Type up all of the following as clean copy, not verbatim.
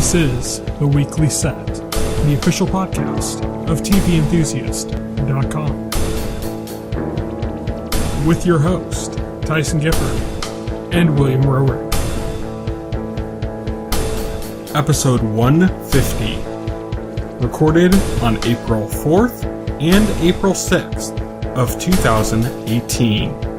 This is The Weekly Set, the official podcast of TVEnthusiast.com. With your host, Tyson Gifford and William Roerick. Episode 150, recorded on April 4th and April 6th of 2018.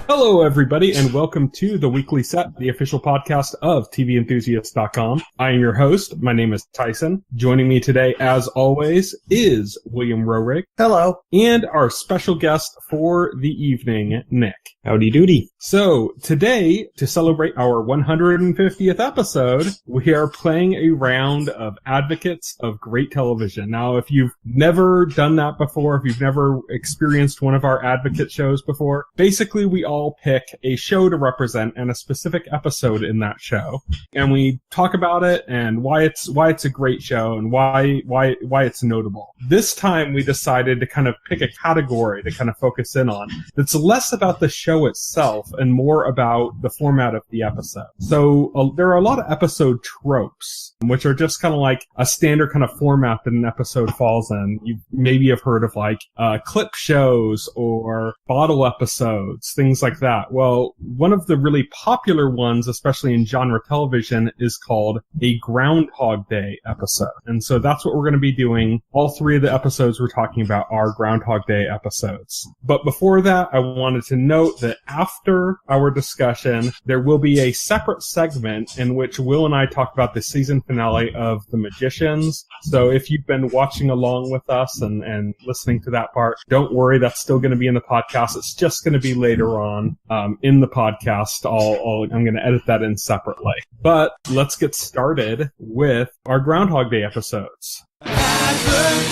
Hello, everybody, and welcome to The Weekly Set, the official podcast of TVEnthusiast.com. I am your host. My name is Tyson. Joining me today, as always, is William Roerick. Hello. And our special guest for the evening, Nick. Howdy doody. So, today, to celebrate our 150th episode, we are playing a round of Advocates of Great Television. Now, if you've never done that before, if you've never experienced one of our Advocate shows before, basically we all pick a show to represent and a specific episode in that show. And we talk about it and why it's a great show and why it's notable. This time we decided to kind of pick a category to kind of focus in on that's less about the show itself and more about the format of the episode. So there are a lot of episode tropes, which are just kind of like a standard kind of format that an episode falls in. You maybe have heard of like clip shows or bottle episodes, things like that. Well, one of the really popular ones, especially in genre television, is called a Groundhog Day episode. And so that's what we're going to be doing. All three of the episodes we're talking about are Groundhog Day episodes. But before that, I wanted to note that after our discussion, there will be a separate segment in which Will and I talk about the season finale of The Magicians. So if you've been watching along with us and listening to that part, don't worry, that's still going to be in the podcast. It's just going to be later on in the podcast. I'm going to edit that in separately. But let's get started with our Groundhog Day episodes. Advocates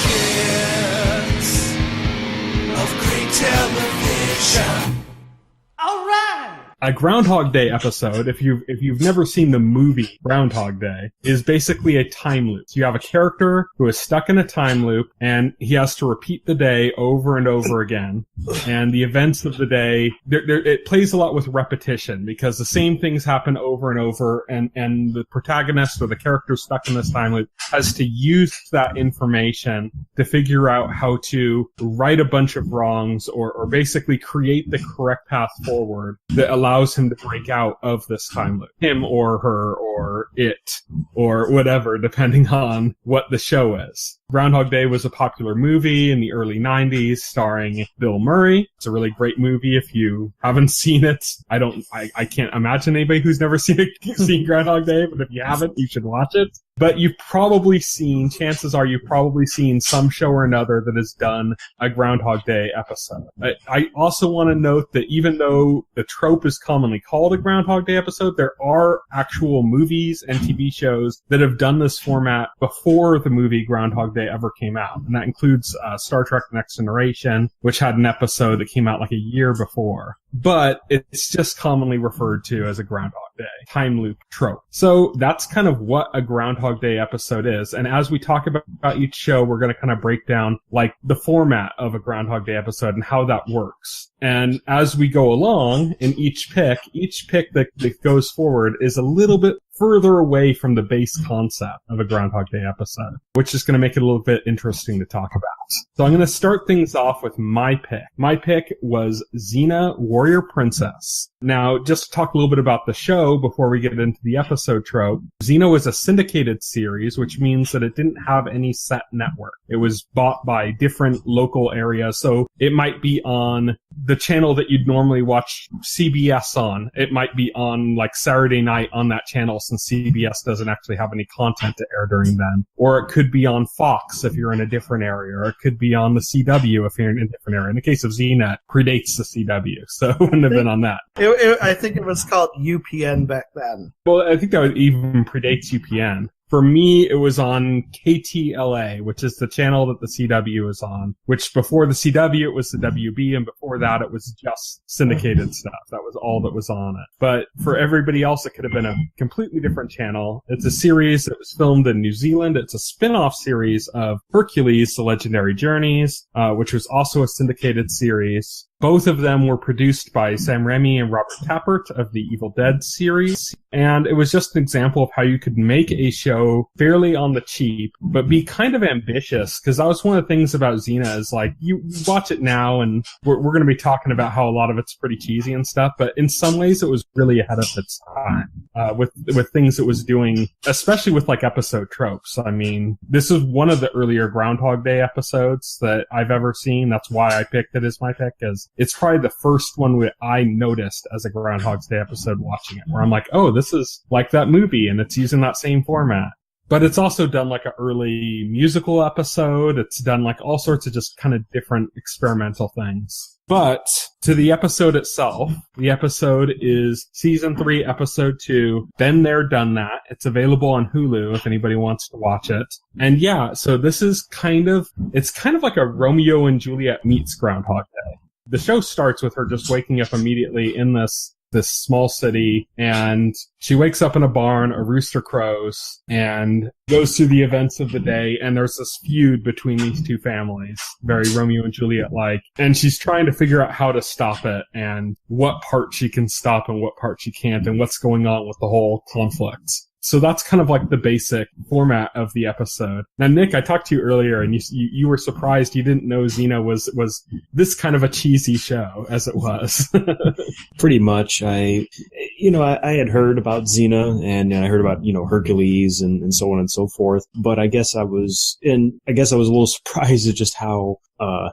of Great Television. All right. A Groundhog Day episode, if you've never seen the movie Groundhog Day, is basically a time loop. So you have a character who is stuck in a time loop, and he has to repeat the day over and over again. And the events of the day, it plays a lot with repetition because the same things happen over and over, and the protagonist or the character stuck in this time loop has to use that information to figure out how to right a bunch of wrongs or basically create the correct path forward that allows him to break out of this time loop. Him or her or it or whatever, depending on what the show is. Groundhog Day was a popular movie in the early 90s starring Bill Murray. It's a really great movie if you haven't seen it. I can't imagine anybody who's never seen Groundhog Day, but if you haven't, you should watch it. But chances are you've probably seen some show or another that has done a Groundhog Day episode. I also want to note that even though the trope is commonly called a Groundhog Day episode, there are actual movies and TV shows that have done this format before the movie Groundhog Day ever came out. And that includes Star Trek Next Generation, which had an episode that came out like a year before. But it's just commonly referred to as a Groundhog Day time loop trope. So that's kind of what a Groundhog Day episode is. And as we talk about each show, we're going to kind of break down like the format of a Groundhog Day episode and how that works. And as we go along in each pick that goes forward is a little bit further away from the base concept of a Groundhog Day episode, which is going to make it a little bit interesting to talk about. So I'm going to start things off with my pick. My pick was Xena, Warrior Princess. Now, just to talk a little bit about the show before we get into the episode trope, Xena was a syndicated series, which means that it didn't have any set network. It was bought by different local areas, so it might be on the channel that you'd normally watch CBS on. It might be on like Saturday night on that channel since CBS doesn't actually have any content to air during then. Or it could be on Fox if you're in a different area, or it could be on the CW if you're in a different area. In the case of Xena, it predates the CW, so it wouldn't have been on that. I think it was called UPN back then. Well, I think that even predates UPN. For me, it was on KTLA, which is the channel that the CW is on, which before the CW, it was the WB, and before that, it was just syndicated stuff. That was all that was on it. But for everybody else, it could have been a completely different channel. It's a series that was filmed in New Zealand. It's a spin-off series of Hercules, The Legendary Journeys, which was also a syndicated series. Both of them were produced by Sam Raimi and Robert Tappert of the Evil Dead series. And it was just an example of how you could make a show fairly on the cheap, but be kind of ambitious. Because that was one of the things about Xena is like, you watch it now and we're going to be talking about how a lot of it's pretty cheesy and stuff, but in some ways it was really ahead of its time, with things it was doing, especially with like episode tropes. I mean, this is one of the earlier Groundhog Day episodes that I've ever seen. That's why I picked it as my pick, is it's probably the first one that I noticed as a Groundhog's Day episode watching it, where I'm like, oh, this is like that movie and it's using that same format. But it's also done like an early musical episode. It's done like all sorts of just kind of different experimental things. But to the episode itself, the episode is season 3, episode 2. Been There, Done That. It's available on Hulu if anybody wants to watch it. And yeah, so this is it's kind of like a Romeo and Juliet meets Groundhog Day. The show starts with her just waking up immediately in this small city, and she wakes up in a barn, a rooster crows, and goes through the events of the day, and there's this feud between these two families, very Romeo and Juliet-like, and she's trying to figure out how to stop it, and what part she can stop and what part she can't, and what's going on with the whole conflict. So that's kind of like the basic format of the episode. Now, Nick, I talked to you earlier, and you were surprised you didn't know Xena was this kind of a cheesy show as it was. Pretty much. I had heard about Xena, and I heard about, Hercules and so on and so forth. But I guess I was a little surprised at just how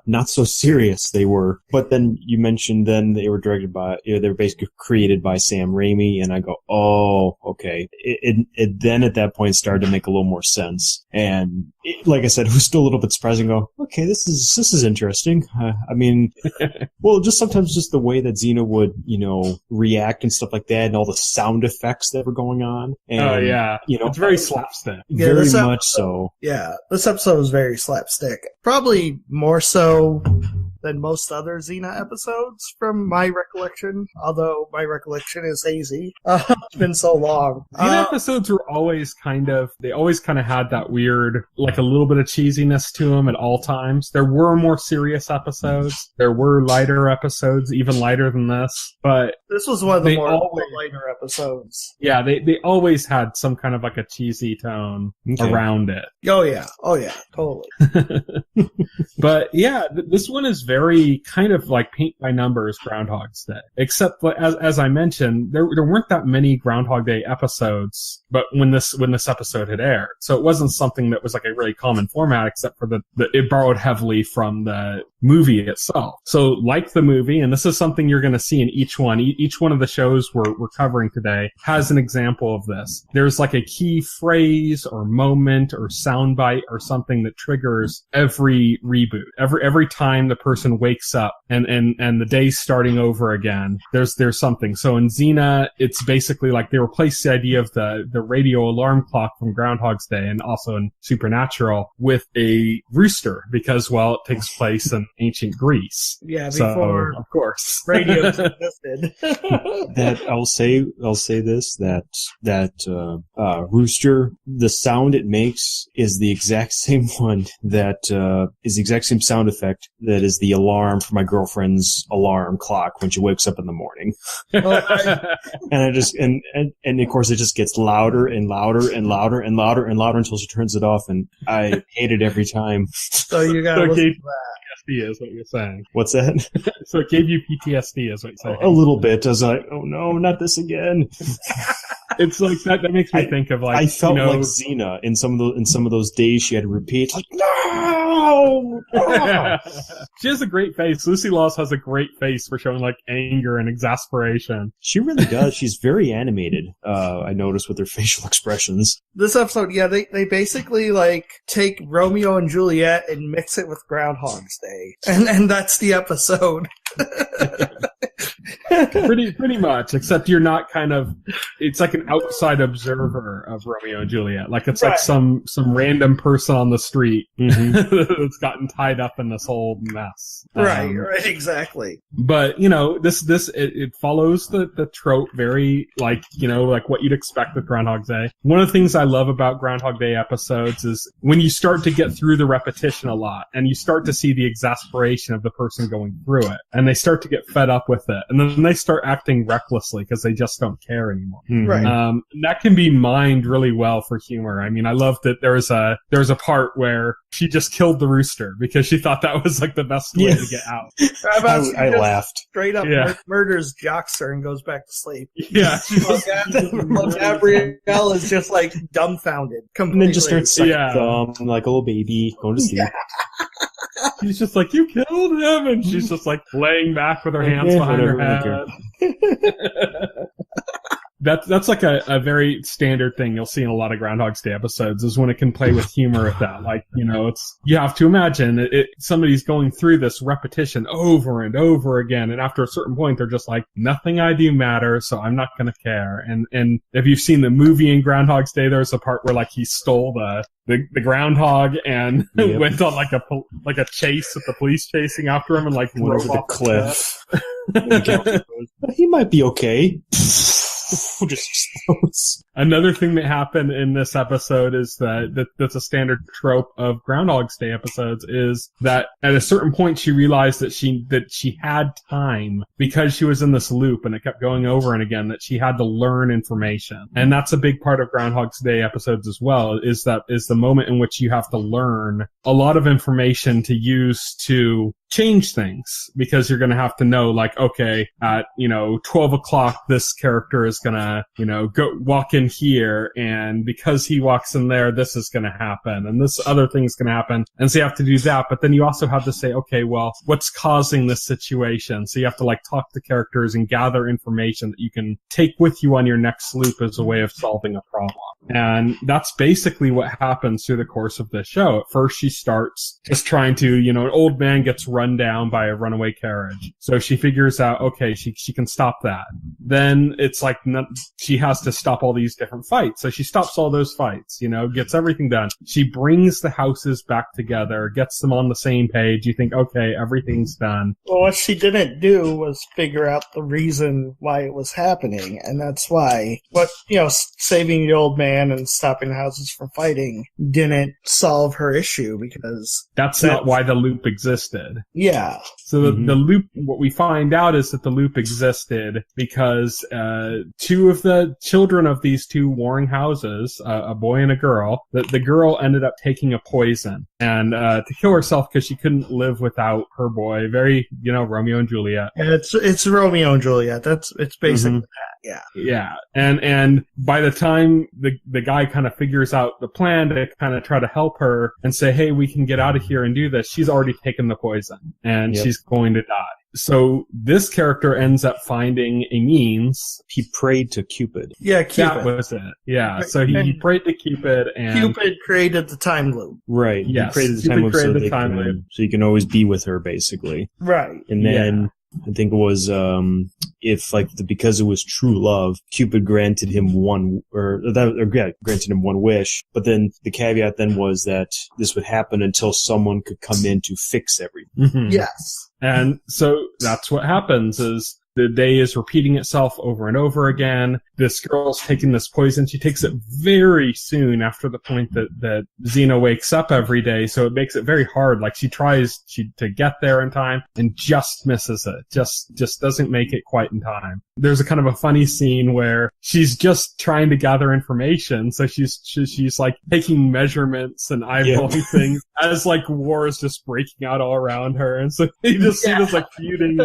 not so serious they were. But then you mentioned then they were directed by, they were basically created by Sam Raimi, and I go, oh, okay. It then at that point started to make a little more sense. And like I said, it was still a little bit surprising. Go, okay, this is interesting. Well, just sometimes just the way that Xena would, react and stuff like that, and all the sound effects that were going on. And, oh yeah, it's very slapstick. Yeah, very much so. Yeah, this episode was very slapstick. Probably more so than most other Xena episodes from my recollection, although my recollection is hazy. It's been so long. Xena episodes were always they always had that weird, like a little bit of cheesiness to them at all times. There were more serious episodes. There were lighter episodes, even lighter than this, but this was one of the more lighter episodes. Yeah, they always had some kind of like a cheesy tone around it. Oh yeah, totally. But yeah, this one is very kind of like paint by numbers Groundhog's Day. Except, as I mentioned, there weren't that many Groundhog Day episodes, but when this episode had aired. So it wasn't something that was like a really common format, except for it borrowed heavily from the movie itself. So like the movie, and this is something you're going to see in each one. Each one of the shows we're covering today has an example of this. There's like a key phrase or moment or soundbite or something that triggers every reboot. Every time the person wakes up and the day's starting over again, there's something. So in Xena, it's basically like they replaced the idea of the radio alarm clock from Groundhog's Day, and also in Supernatural, with a rooster, because, well, it takes place in ancient Greece. Yeah, before, of course, radio existed. That I'll say this, that rooster, the sound it makes is the exact same one that is the exact same sound effect that is the alarm for my girlfriend's alarm clock when she wakes up in the morning. And I just and of course it just gets louder and louder and louder and louder and louder until she turns it off, and I hate it every time. So you gotta listen to that. PTSD is what you're saying. What's that? So it gave you PTSD is what you're saying. A little bit. I was like, oh no, not this again. It's like that makes me think of like, I felt like Xena in some of those days she had to repeat like, no. She has a great face. Lucy Laws has a great face for showing like anger and exasperation. She really does. She's very animated. I noticed with her facial expressions. This episode, yeah, they basically like take Romeo and Juliet and mix it with Groundhog's Day, and that's the episode. Pretty much, except you're not kind of, it's like an outside observer of Romeo and Juliet. Like it's like some random person on the street that's gotten tied up in this whole mess. Right, exactly. But, it follows the trope very, like what you'd expect with Groundhog Day. One of the things I love about Groundhog Day episodes is when you start to get through the repetition a lot and you start to see the exasperation of the person going through it and they start to get fed up with it and then they start acting recklessly because they just don't care anymore. Right. That can be mined really well for humor. I mean, I love that there was a part where she just killed the rooster because she thought that was like the best way to get out. I laughed. Straight up murders Jockster and goes back to sleep. Yeah. Gabrielle is just like dumbfounded. Completely. And then just starts sucking thumb like a little baby going to sleep. He's just like, you killed him! And she's just like laying back with her hands behind her head. That's like a very standard thing you'll see in a lot of Groundhog Day episodes is when it can play with humor with that. Like, you have to imagine somebody's going through this repetition over and over again. And after a certain point, they're just like, nothing I do matters, so I'm not going to care. And if you've seen the movie in Groundhog's Day, there's a part where like he stole the groundhog and went on like a chase with the police chasing after him and like went over the cliff. He might be okay. Just explodes. Another thing that happened in this episode is that's a standard trope of Groundhog's Day episodes is that at a certain point she realized that she had time because she was in this loop and it kept going over and again that she had to learn information. And that's a big part of Groundhog's Day episodes as well is the moment in which you have to learn a lot of information to use to change things because you're going to have to know like, okay, at, 12 o'clock, this character is going to, go walk in here. And because he walks in there, this is going to happen. And this other thing's going to happen. And so you have to do that. But then you also have to say, okay, well, what's causing this situation? So you have to like talk to characters and gather information that you can take with you on your next loop as a way of solving a problem. And that's basically what happens through the course of this show. At first, she starts just trying to, an old man gets run down by a runaway carriage. So she figures out, okay, she can stop that. Then it's like she has to stop all these different fights. So she stops all those fights, gets everything done. She brings the houses back together, gets them on the same page. You think, okay, everything's done. Well, what she didn't do was figure out the reason why it was happening. And that's why saving the old man and stopping the houses from fighting didn't solve her issue because that's not why the loop existed. Yeah. So the loop, what we find out is that the loop existed because two of the children of these two warring houses, a boy and a girl, the girl ended up taking a poison and to kill herself because she couldn't live without her boy. Very, Romeo and Juliet. And it's Romeo and Juliet. It's basically that. Yeah. Yeah. And by the time the guy kind of figures out the plan to kind of try to help her and say, hey, we can get out of here and do this, she's already taken the poison and she's going to die. So this character ends up finding a means. He prayed to Cupid. Yeah, Cupid. That was it. Yeah. So he prayed to Cupid and Cupid created the time loop. Right. Yes. He created the time loop so you can always be with her basicin Right. And then I think it was because it was true love, Cupid granted him one wish. But then the caveat then was that this would happen until someone could come in to fix everything. Mm-hmm. Yes. And so that's what happens is the day is repeating itself over and over again. This girl's taking this poison. She takes it very soon after the point that Xena wakes up every day. So it makes it very hard. Like she tries to get there in time and just misses it. Just doesn't make it quite in time. There's a kind of a funny scene where she's just trying to gather information. So she's like taking measurements and eyeballing things as like war is just breaking out all around her. And so you just see this like feuding.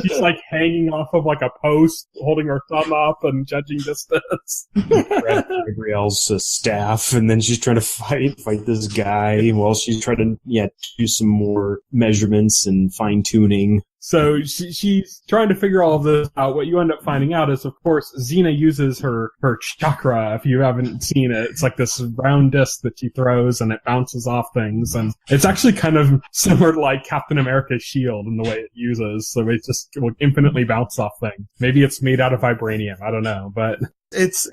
She's like hanging off of like a post, holding her thumb up and judging distance. Gabrielle's staff, and then she's trying to fight this guy while she's trying to do some more measurements and fine tuning. So she's trying to figure all of this out. What you end up finding out is, of course, Xena uses her chakra. If you haven't seen it, it's like this round disc that she throws and it bounces off things. And it's actually kind of similar to like Captain America's shield in the way it uses. So it just will infinitely bounce off things. Maybe it's made out of vibranium. I don't know, but it's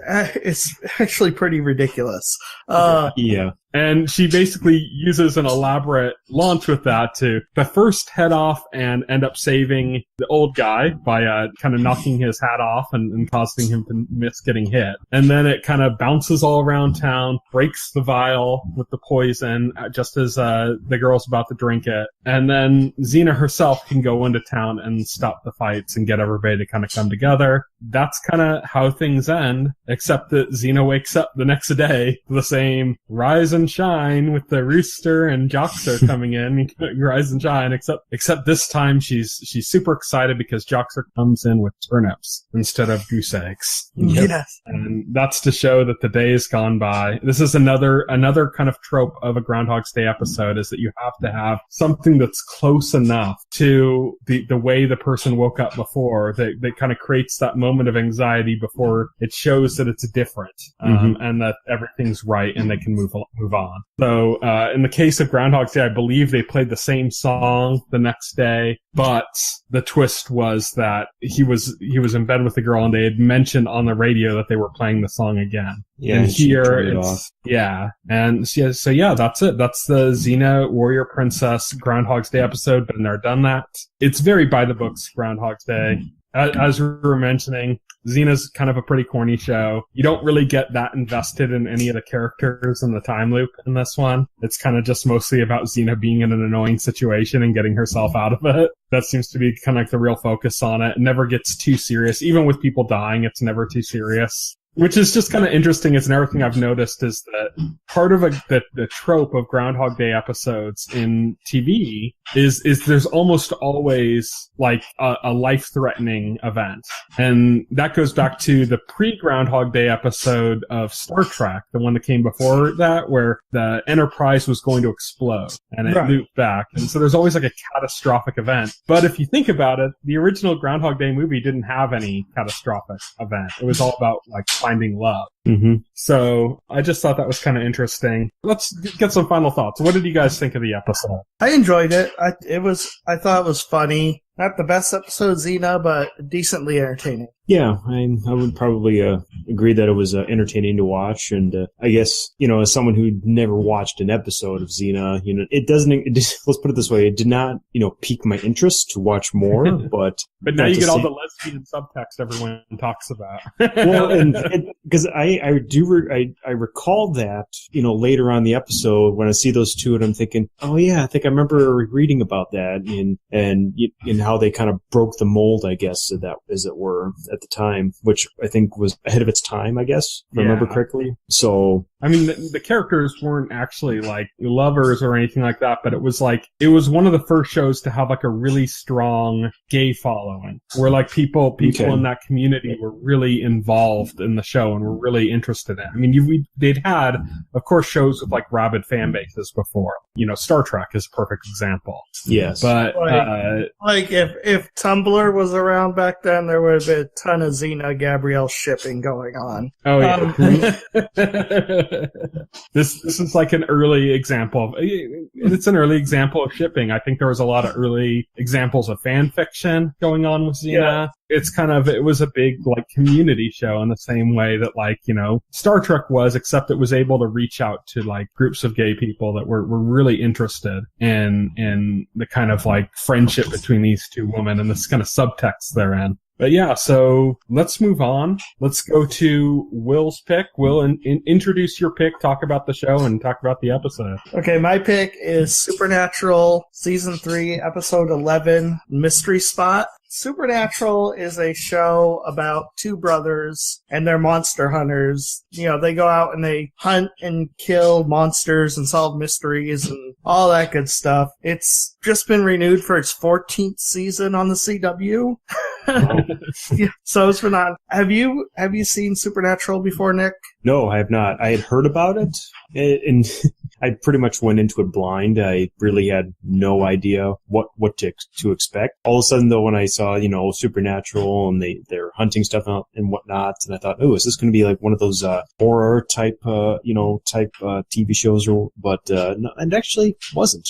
actually pretty ridiculous. Yeah. And she basically uses an elaborate launch with that to first head off and end up saving the old guy by kind of knocking his hat off and causing him to miss getting hit. And then it kind of bounces all around town, breaks the vial with the poison just as the girl's about to drink it. And then Xena herself can go into town and stop the fights and get everybody to kind of come together. That's kind of how things end, except that Xena wakes up the next day to the same rise and shine with the rooster and Joxer coming in, rise and shine, except this time she's super excited because Joxer comes in with turnips instead of goose eggs. Yes. And that's to show that the day has gone by. This is another kind of trope of a Groundhog's Day episode, is that you have to have something that's close enough to the way the person woke up before that kind of creates that moment of anxiety before it shows that it's different, and that everything's right and they can move on. So, in the case of Groundhog's Day, I believe they played the same song the next day, but the twist was that he was in bed with the girl and they had mentioned on the radio that they were playing the song again. Yeah, and here it's, so that's it. That's the Xena Warrior Princess Groundhog's Day episode. Been there, done that. It's very by the books Groundhog's Day. As we were mentioning, Xena's kind of a pretty corny show. You don't really get that invested in any of the characters in the time loop in this one. It's kind of just mostly about Xena being in an annoying situation and getting herself out of it. That seems to be kind of like the real focus on it. It never gets too serious. Even with people dying, it's never too serious. Which is just kind of interesting. It's another thing I've noticed is that part of the trope of Groundhog Day episodes in TV is there's almost always like a life-threatening event. And that goes back to the pre-Groundhog Day episode of Star Trek, the one that came before that, where the Enterprise was going to explode and it looped back. And so there's always like a catastrophic event. But if you think about it, the original Groundhog Day movie didn't have any catastrophic event. It was all about like finding love. So I just thought that was kind of interesting. Let's get some final thoughts. What did you guys think of the episode? I enjoyed it. I thought it was funny. Not the best episode, Xena, but decently entertaining. Yeah, I would probably agree that it was entertaining to watch, and I guess, as someone who never watched an episode of Xena, let's put it this way, it did not, pique my interest to watch more, but now you get all the lesbian subtext everyone talks about. Well, and because I recall that, later on the episode when I see those two, and I'm thinking, oh yeah, I think I remember reading about that, and how they kind of broke the mold, I guess, as it were, at the time, which I think was ahead of its time, I guess, if I remember correctly. So, I mean, the characters weren't actually like lovers or anything like that, but it was one of the first shows to have like a really strong gay following, where like people in that community were really involved in the show and were really interested in it. I mean, they'd had, of course, shows with like rabid fan bases before. Star Trek is a perfect example. Yes, but like if Tumblr was around back then, there would have been a ton of Xena Gabrielle shipping going on. Oh yeah. This is like an early example of shipping. I think there was a lot of early examples of fan fiction going on with Xena. Yeah. It was a big like community show in the same way that like, Star Trek was, except it was able to reach out to like groups of gay people that were really interested in the kind of like friendship between these two women and this kind of subtext they're in. But yeah, so let's move on. Let's go to Will's pick. Will, introduce your pick, talk about the show, and talk about the episode. Okay, my pick is Supernatural, Season 3, Episode 11, Mystery Spot. Supernatural is a show about two brothers and they're monster hunters. They go out and they hunt and kill monsters and solve mysteries and all that good stuff. It's just been renewed for its 14th season on the CW. Yeah, so it's been on. Have you seen Supernatural before, Nick? No, I have not. I had heard about it, and I pretty much went into it blind. I really had no idea what to expect. All of a sudden, though, when I saw, Supernatural and they're hunting stuff out and whatnot, and I thought, oh, is this going to be like one of those horror type TV shows? But no, it actually wasn't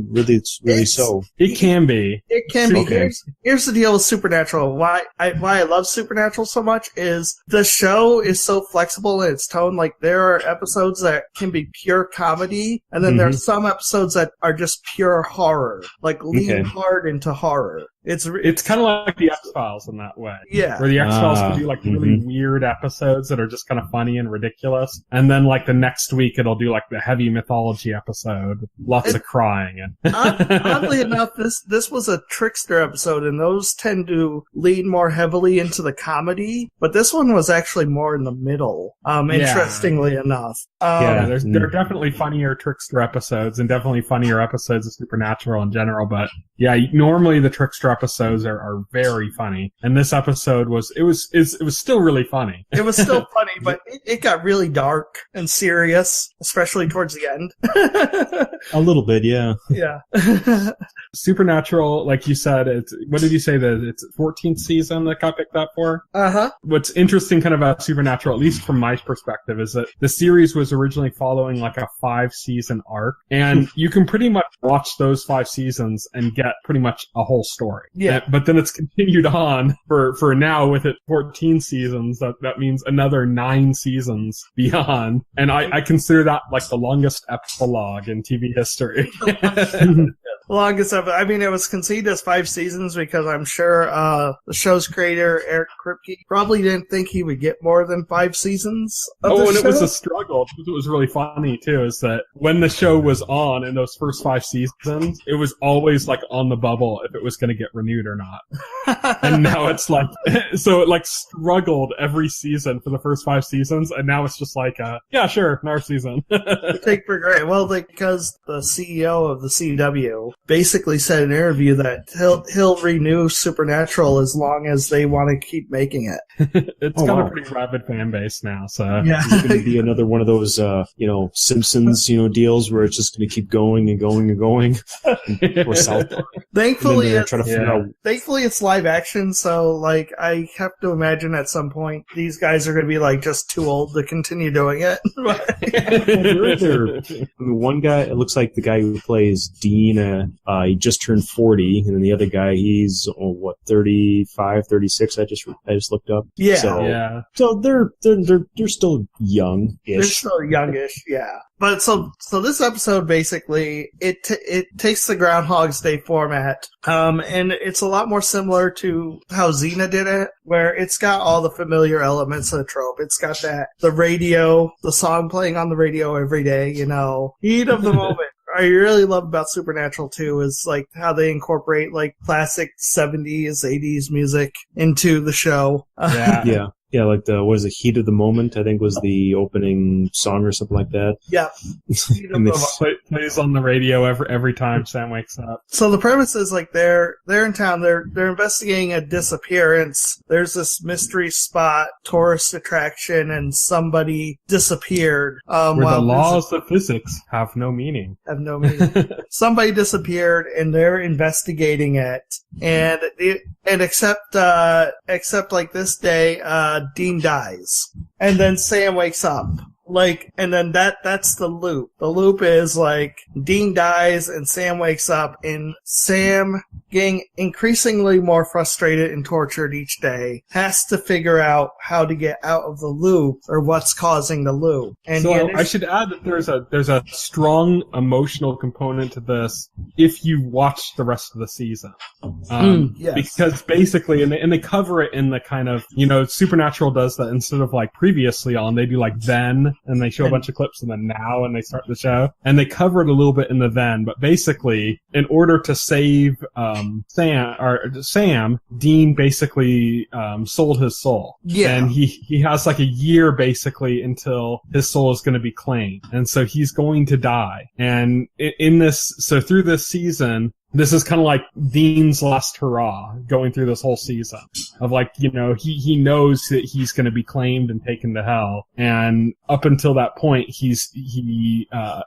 really so. It can be. It can be. Okay. Here's the deal with Supernatural. Why I love Supernatural so much is the show is so flexible in its tone. Like, there are episodes that can be pure comedy, and then there are some episodes that are just pure horror, like lean hard into horror. It's kind of like the X-Files in that way. Yeah. Where the X-Files can do like really weird episodes that are just kind of funny and ridiculous. And then like the next week it'll do like the heavy mythology episode. Lots of crying. And oddly enough, this was a trickster episode, and those tend to lean more heavily into the comedy. But this one was actually more in the middle, interestingly enough. There are definitely funnier trickster episodes and definitely funnier episodes of Supernatural in general. But yeah, normally the trickster episodes are very funny, and this episode was still really funny. It was still funny, but it got really dark and serious, especially towards the end. A little bit, yeah. Yeah. Supernatural, like you said, what did you say that it's 14th season that got picked up for? What's interesting kind of about Supernatural, at least from my perspective, is that the series was originally following like a 5-season arc, and you can pretty much watch those 5 seasons and get pretty much a whole story. Yeah. But then it's continued on for now with it 14 seasons. That means another 9 seasons beyond. And I consider that like the longest epilogue in TV history. Longest ever. I mean, it was conceived as 5 seasons because I'm sure the show's creator, Eric Kripke, probably didn't think he would get more than 5 seasons of the show. It was a struggle. It was really funny, too, is that when the show was on in those first 5 seasons, it was always like on the bubble if it was going to get renewed or not. And now it's like, so it like struggled every season for the first 5 seasons, and now it's just like, yeah, sure, another season. Take for granted. Well, because the CEO of the CW basically said in an interview that he'll renew Supernatural as long as they want to keep making it. It's got a pretty rabid fan base now, so yeah. It's going to be another one of those, Simpsons, deals where it's just going to keep going and going and going. Or South Park. Thankfully, Thankfully, it's live action, so like I have to imagine at some point these guys are going to be like just too old to continue doing it. One guy, it looks like the guy who plays Dean, he just turned 40, and then the other guy, he's 35, 36. I just looked up. Yeah. So they're still young-ish. They're still youngish, yeah. But so this episode basically it takes the Groundhog's Day format, and it's a lot more similar to how Xena did it, where it's got all the familiar elements of the trope. It's got the radio, the song playing on the radio every day, heat of the moment. I really love about Supernatural too is like how they incorporate like classic 70s, 80s music into the show. Yeah. Yeah, like the Heat of the Moment, I think was the opening song or something like that. Yeah. Plays on the radio every time Sam wakes up. So the premise is like they're in town, they're investigating a disappearance. There's this mystery spot, tourist attraction, and somebody disappeared. Where the laws of physics have no meaning. Somebody disappeared and they're investigating it. And except like this day, Dean dies. And then Sam wakes up. And then that's the loop. The loop is like Dean dies and Sam wakes up, and Sam, getting increasingly more frustrated and tortured each day, has to figure out how to get out of the loop or what's causing the loop. And so I should add that there's a strong emotional component to this if you watch the rest of the season. Yes. Because basically, and they cover it in the kind of, Supernatural does that instead of like previously on, they do like then, and they show a bunch of clips, and then now, and they start the show. And they cover it a little bit in the then, but basically, in order to save Sam, Dean basically sold his soul. Yeah. And he has like a year basically until his soul is going to be claimed. And so he's going to die. And through this season, this is kind of like Dean's last hurrah going through this whole season of like, you know, he knows that he's going to be claimed and taken to hell. And up until that point, he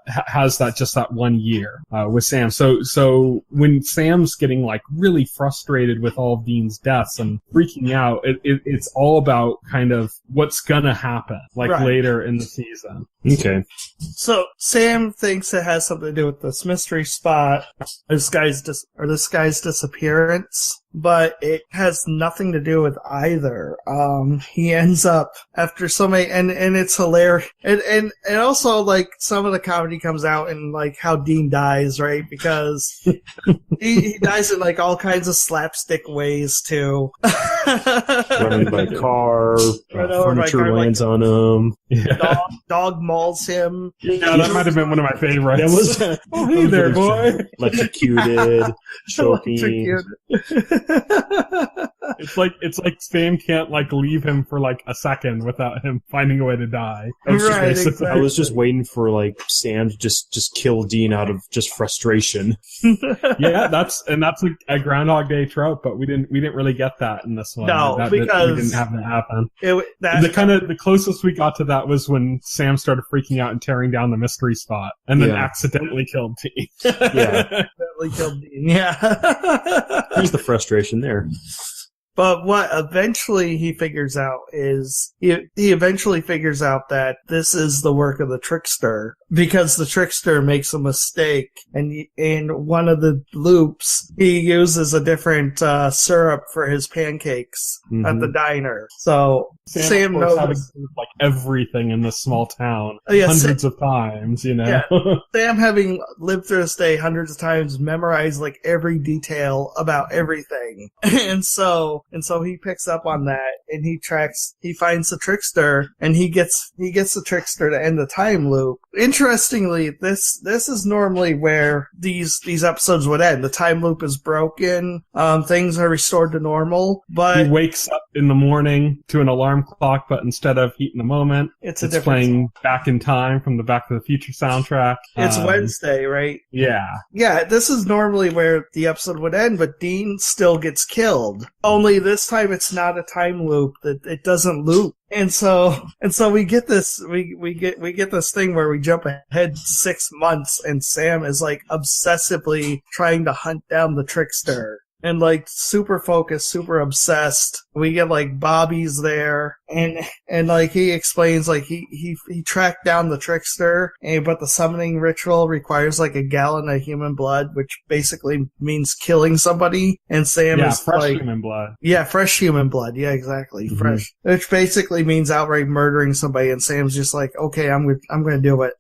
has that 1 year, with Sam. So when Sam's getting like really frustrated with all of Dean's deaths and freaking out, it's all about kind of what's going to happen like later in the season. Okay. So Sam thinks it has something to do with this mystery spot, this guy's disappearance, but it has nothing to do with either. He ends up after so many, and it's hilarious, and also like some of the comedy comes out in like how Dean dies, right? Because he dies in like all kinds of slapstick ways too. Running by car, furniture lands on him. Yeah. Dog mauls him. Yeah, that might have been one of my favorites. That was, oh, hey there, boy. Electrocuted, choking. It's like Sam can't like leave him for like a second without him finding a way to die. Right, exactly. I was just waiting for like Sam to just kill Dean out of just frustration. Yeah, that's a Groundhog Day trope, but we didn't really get that in this one. No, because we didn't have that happen. The closest we got to that was when Sam started freaking out and tearing down the mystery spot, and then accidentally killed Dean. Accidentally killed Dean. Yeah. There's the frustration there. But what eventually he figures out is he eventually figures out that this is the work of the trickster, because the trickster makes a mistake, and in one of the loops he uses a different syrup for his pancakes at the diner. So Sam knows like everything in this small town hundreds of times, you know. Yeah. Sam, having lived through this day hundreds of times, memorized like every detail about everything, and so he picks up on that, and he finds the trickster, and he gets the trickster to end the time loop. Interestingly, this is normally where these episodes would end. The time loop is broken, things are restored to normal, but he wakes up in the morning to an alarm clock, but instead of Heat in the Moment, it's playing Back in Time from the Back to the Future soundtrack. It's Wednesday, right? Yeah. Yeah, this is normally where the episode would end, but Dean still gets killed. Only this time it's not a time loop, that it doesn't loop. And so we get this we get this thing where we jump ahead 6 months, and Sam is like obsessively trying to hunt down the trickster. And like super focused, super obsessed. We get like Bobby's there, and like he explains like he tracked down the trickster, but the summoning ritual requires like a gallon of human blood, which basically means killing somebody. And Sam is fresh like human blood. Yeah, fresh human blood. Yeah, exactly, fresh, which basically means outright murdering somebody. And Sam's just like, okay, I'm gonna do it.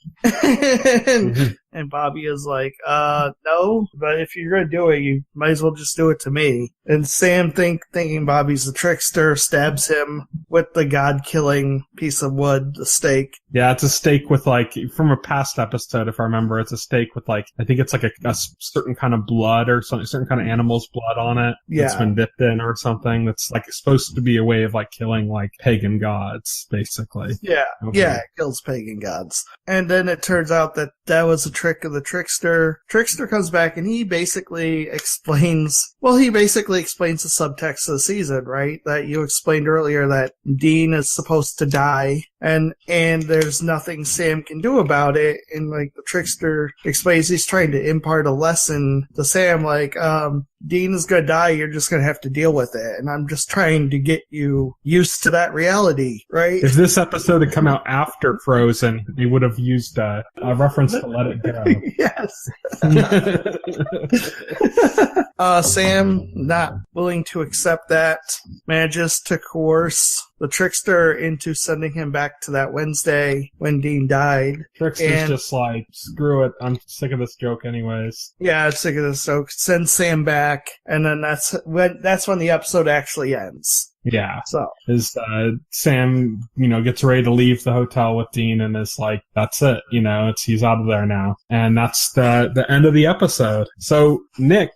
And Bobby is like, no, but if you're gonna do it, you might as well just do it to me. And Sam, thinking Bobby's the trickster, stabs him with the god-killing piece of wood, the stake. Yeah, it's a stake with like, from a past episode, if I remember, it's a stake with like, I think it's like a certain kind of blood or something, certain kind of animal's blood on it. Yeah. That's been dipped in or something. That's like supposed to be a way of like killing like pagan gods, basically. Yeah. Okay. Yeah, it kills pagan gods. And then it turns out that was a trick of the trickster. Trickster comes back, and he basically explains the subtext of the season, right? That you explained earlier, that Dean is supposed to die, and there's nothing Sam can do about it. And like the trickster explains, he's trying to impart a lesson to Sam, like, Dean is gonna die, you're just gonna have to deal with it, and I'm just trying to get you used to that reality, right? If this episode had come out after Frozen, they would have used a reference to Let It Go. Yes. Sam, not willing to accept that, manages to coerce the trickster into sending him back to that Wednesday when Dean died. Trickster's just like, screw it, I'm sick of this joke anyways. Yeah, I'm sick of this joke. Sends Sam back, and then that's when the episode actually ends. Yeah. So Sam, gets ready to leave the hotel with Dean, and is like, that's it, he's out of there now. And that's the end of the episode. So Nick,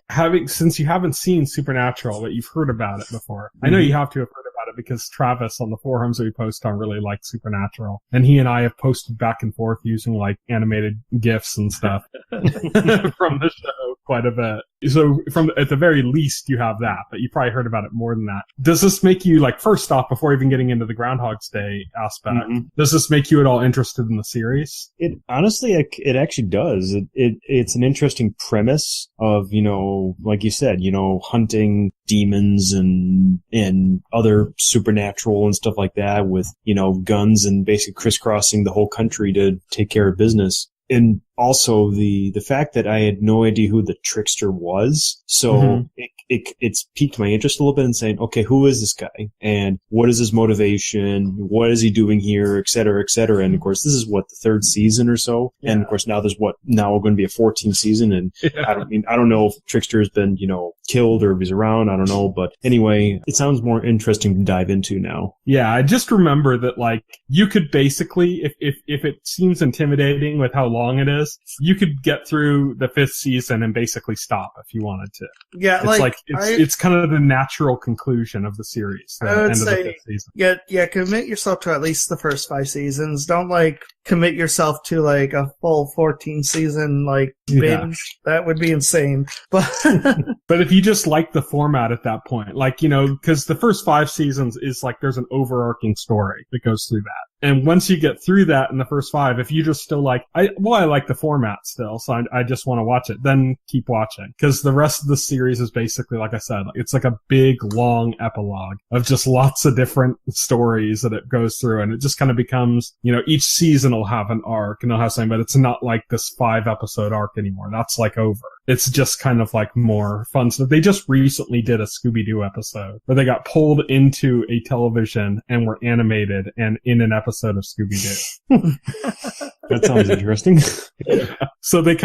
since you haven't seen Supernatural, but you've heard about it before, I know you have to have heard about it because Travis on the forums that we post on really likes Supernatural, and he and I have posted back and forth using like animated GIFs and stuff from the show quite a bit. So at the very least, you have that, but you probably heard about it more than that. Does this make you, like, first off, before even getting into the Groundhog's Day aspect, does this make you at all interested in the series? It honestly, it actually does. It's an interesting premise of, like you said, hunting demons and other supernatural and stuff like that with, guns and basically crisscrossing the whole country to take care of business. And also the fact that I had no idea who the trickster was. So it's piqued my interest a little bit in saying, okay, who is this guy? And what is his motivation? What is he doing here? Et cetera, et cetera. And of course, this is the third season or so. Yeah. And of course, now there's now going to be a 14th season. And I don't know if Trickster has been, killed or if he's around. I don't know. But anyway, it sounds more interesting to dive into now. Yeah. I just remember that, like, you could basically, if it seems intimidating with how long it is, you could get through the 5th season and basically stop if you wanted to. Yeah, it's kind of the natural conclusion of the series. I would say, yeah, commit yourself to at least the first 5 seasons. Don't commit yourself to a full 14 season binge. That would be insane. But but if you just like the format at that point, because the first 5 seasons is there's an overarching story that goes through that. And once you get through that in the first 5, if you just still I like the format still, so I just want to watch it, then keep watching. Because the rest of the series is basically, like I said, it's like a big, long epilogue of just lots of different stories that it goes through. And it just kind of becomes, each season will have an arc and they'll have something, but it's not like this 5-episode arc anymore. That's over. It's just kind of more fun stuff. They just recently did a Scooby-Doo episode where they got pulled into a television and were animated and in an episode of Scooby-Doo. That sounds interesting. So they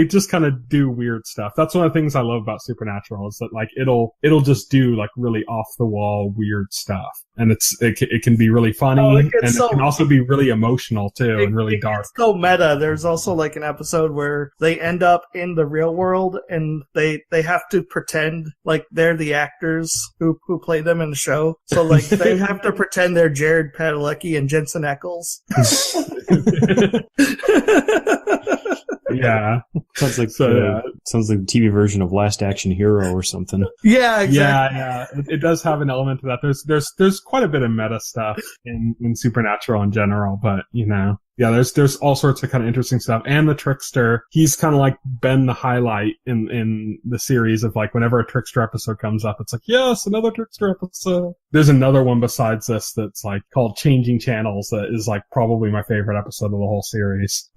just kind of do weird stuff. That's one of the things I love about Supernatural is that it'll just do really off the wall weird stuff. And it can be really funny and it can also be really emotional too and really dark. It's so meta. There's also an episode where they end up in the real world and they have to pretend like they're the actors who play them in the show. So they have to pretend they're Jared Padalecki and Jensen Ackles. Yeah. Sounds like the TV version of Last Action Hero or something. Yeah, exactly. Yeah. It does have an element to that. There's quite a bit of meta stuff in Supernatural in general, but yeah, there's all sorts of kind of interesting stuff. And the Trickster, he's kind of been the highlight in the series of whenever a Trickster episode comes up, it's yes, another Trickster episode. There's another one besides this that's called Changing Channels that is probably my favorite episode of the whole series.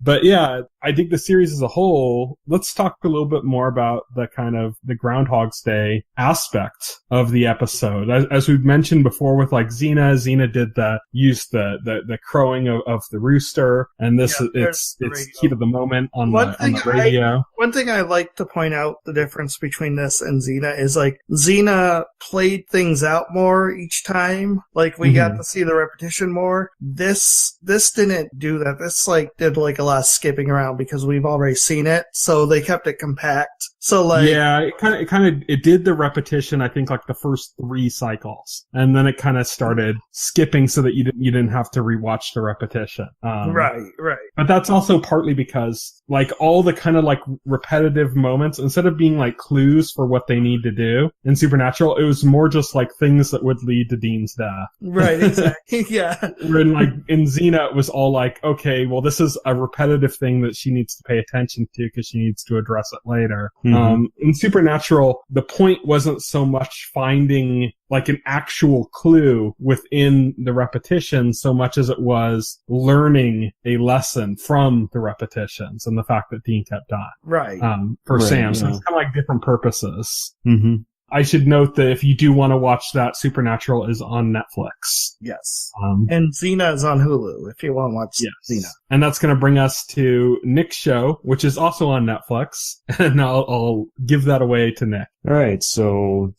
But yeah, I think the series as a whole, let's talk a little bit more about the kind of the Groundhog's Day aspect of the episode. As we've mentioned before with Xena did use the crowing of the rooster, and this it's heat of the moment on the radio. One thing I like to point out the difference between this and Xena is Xena played things out more each time. We got to see the repetition more. This didn't do that. This did a lot of skipping around because we've already seen it, so they kept it compact. So yeah, it did the repetition. I think the first 3 cycles, and then it kind of started skipping so that you didn't have to rewatch the repetition. Right. But that's also partly because all the kind of repetitive moments, instead of being clues for what they need to do in Supernatural, it was more just things that would lead to Dean's death. Right. Exactly. Yeah. In Xena, it was all okay, well, this is a repetitive thing that she needs to pay attention to because she needs to address it later. In Supernatural, the point wasn't so much finding an actual clue within the repetition so much as it was learning a lesson from the repetitions and the fact that Dean kept dying. Right. For Sam. So it's kind of different purposes. Mm-hmm. I should note that if you do want to watch that, Supernatural is on Netflix. Yes. And Xena is on Hulu if you want to watch Xena. And that's going to bring us to Nick's show, which is also on Netflix. And I'll give that away to Nick. All right. So,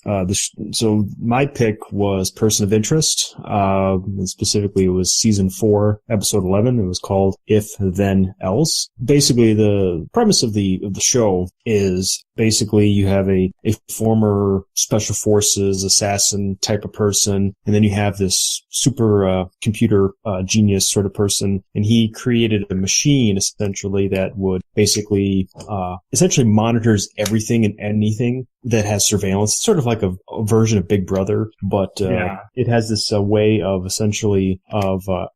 so my pick was Person of Interest. And specifically it was season 4, episode 11. It was called If Then Else. Basically the premise of the show is basically you have a former special forces assassin type of person, and then you have this super computer genius sort of person, and he created a machine essentially that would basically essentially monitors everything and anything that has surveillance. It's sort of like a version of Big Brother, but it has this way of essentially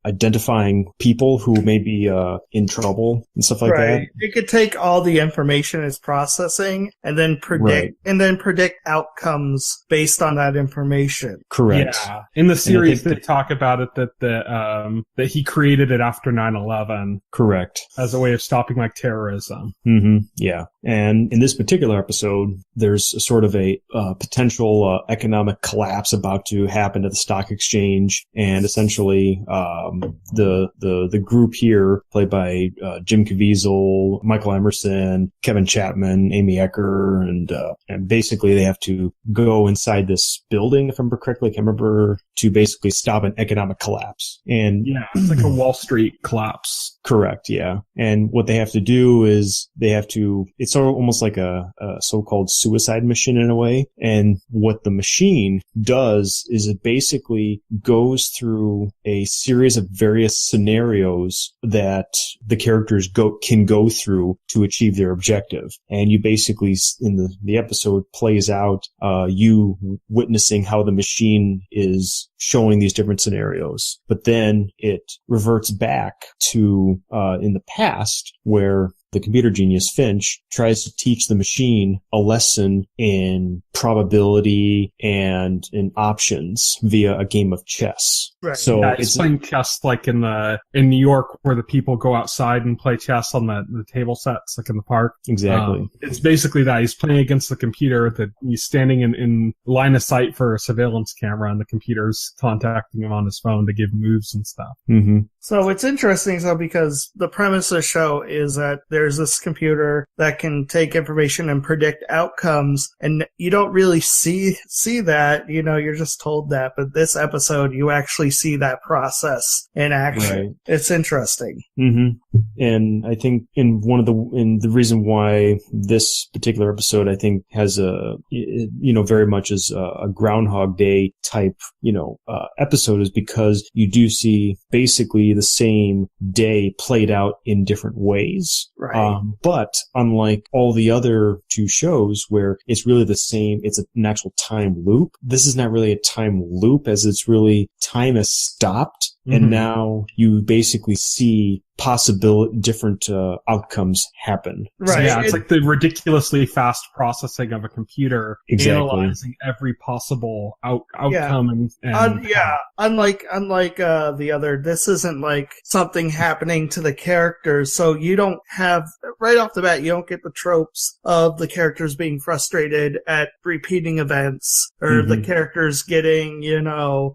identifying people who may be in trouble and stuff like that. It could take all the information it's processing and then predict outcomes based on that information. Correct. Yeah. In the series, they talk about it that he created it after 9/11. Correct. As a way of stopping like terrorism. Mm-hmm. Yeah. And in this particular episode, there's a sort of a potential economic collapse about to happen at the stock exchange, and essentially the group here, played by Jim Caviezel, Michael Emerson, Kevin Chapman, Amy Ecker, and basically they have to go inside this building, if I remember correctly, I can't remember, to basically stop an economic collapse. And it's like a Wall Street collapse. Correct, yeah. And what they have to do is it's almost like a so-called suicide mission in a way. And what the machine does is it basically goes through a series of various scenarios that the characters can go through to achieve their objective. And you basically, in the episode plays out, you witnessing how the machine is showing these different scenarios. But then it reverts back to in the past, where the computer genius Finch tries to teach the machine a lesson in probability and in options via a game of chess. Right. So it's playing chess like in New York, where the people go outside and play chess on the table sets, like in the park. Exactly. It's basically that he's playing against the computer. That he's standing in line of sight for a surveillance camera, and the computer's contacting him on his phone to give moves and stuff. Mm-hmm. So it's interesting, because the premise of the show is that there's this computer that can take information and predict outcomes, and you don't really see that, you're just told that, but this episode you actually see that process in action. Right. It's interesting. Mm-hmm. And I think the reason why this particular episode, I think, has very much is a Groundhog Day type, episode, is because you do see basically the same day played out in different ways. Right. But unlike all the other two shows where it's really the same, it's an actual time loop. This is not really a time loop, as it's really time has stopped. Mm-hmm. And now you basically see different outcomes happen. Right. Yeah, it's like the ridiculously fast processing of a computer, analyzing every possible outcome. Unlike the other, this isn't like something happening to the characters, so you don't have, right off the bat, you don't get the tropes of the characters being frustrated at repeating events, or the characters getting,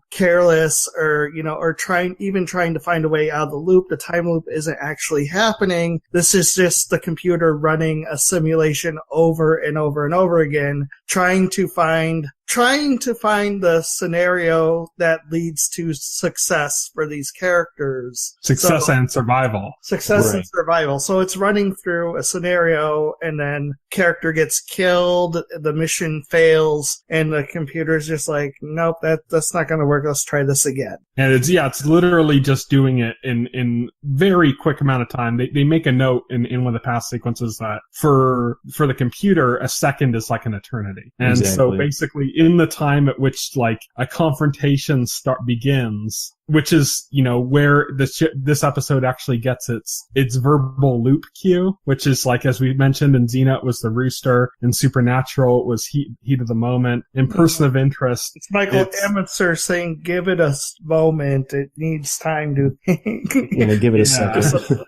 careless, or trying to find a way out of the loop. The time loop isn't actually happening. This is just the computer running a simulation over and over and over again, trying to find the scenario that leads to success for these characters. Success and survival. And survival. So it's running through a scenario, and then character gets killed, the mission fails, and the computer's just like, nope, that's not going to work. Let's try this again. And it's literally just doing it in very quick amount of time. They make a note in one of the past sequences that for the computer, a second is like an eternity. And so basically, in the time at which like a confrontation begins, which is, where this episode actually gets its verbal loop cue, which is like, as we mentioned in Xena, it was the rooster. In Supernatural, it was heat of the moment. In Person of Interest, it's Michael Emerson saying, give it a moment. It needs time to think. Give it a second.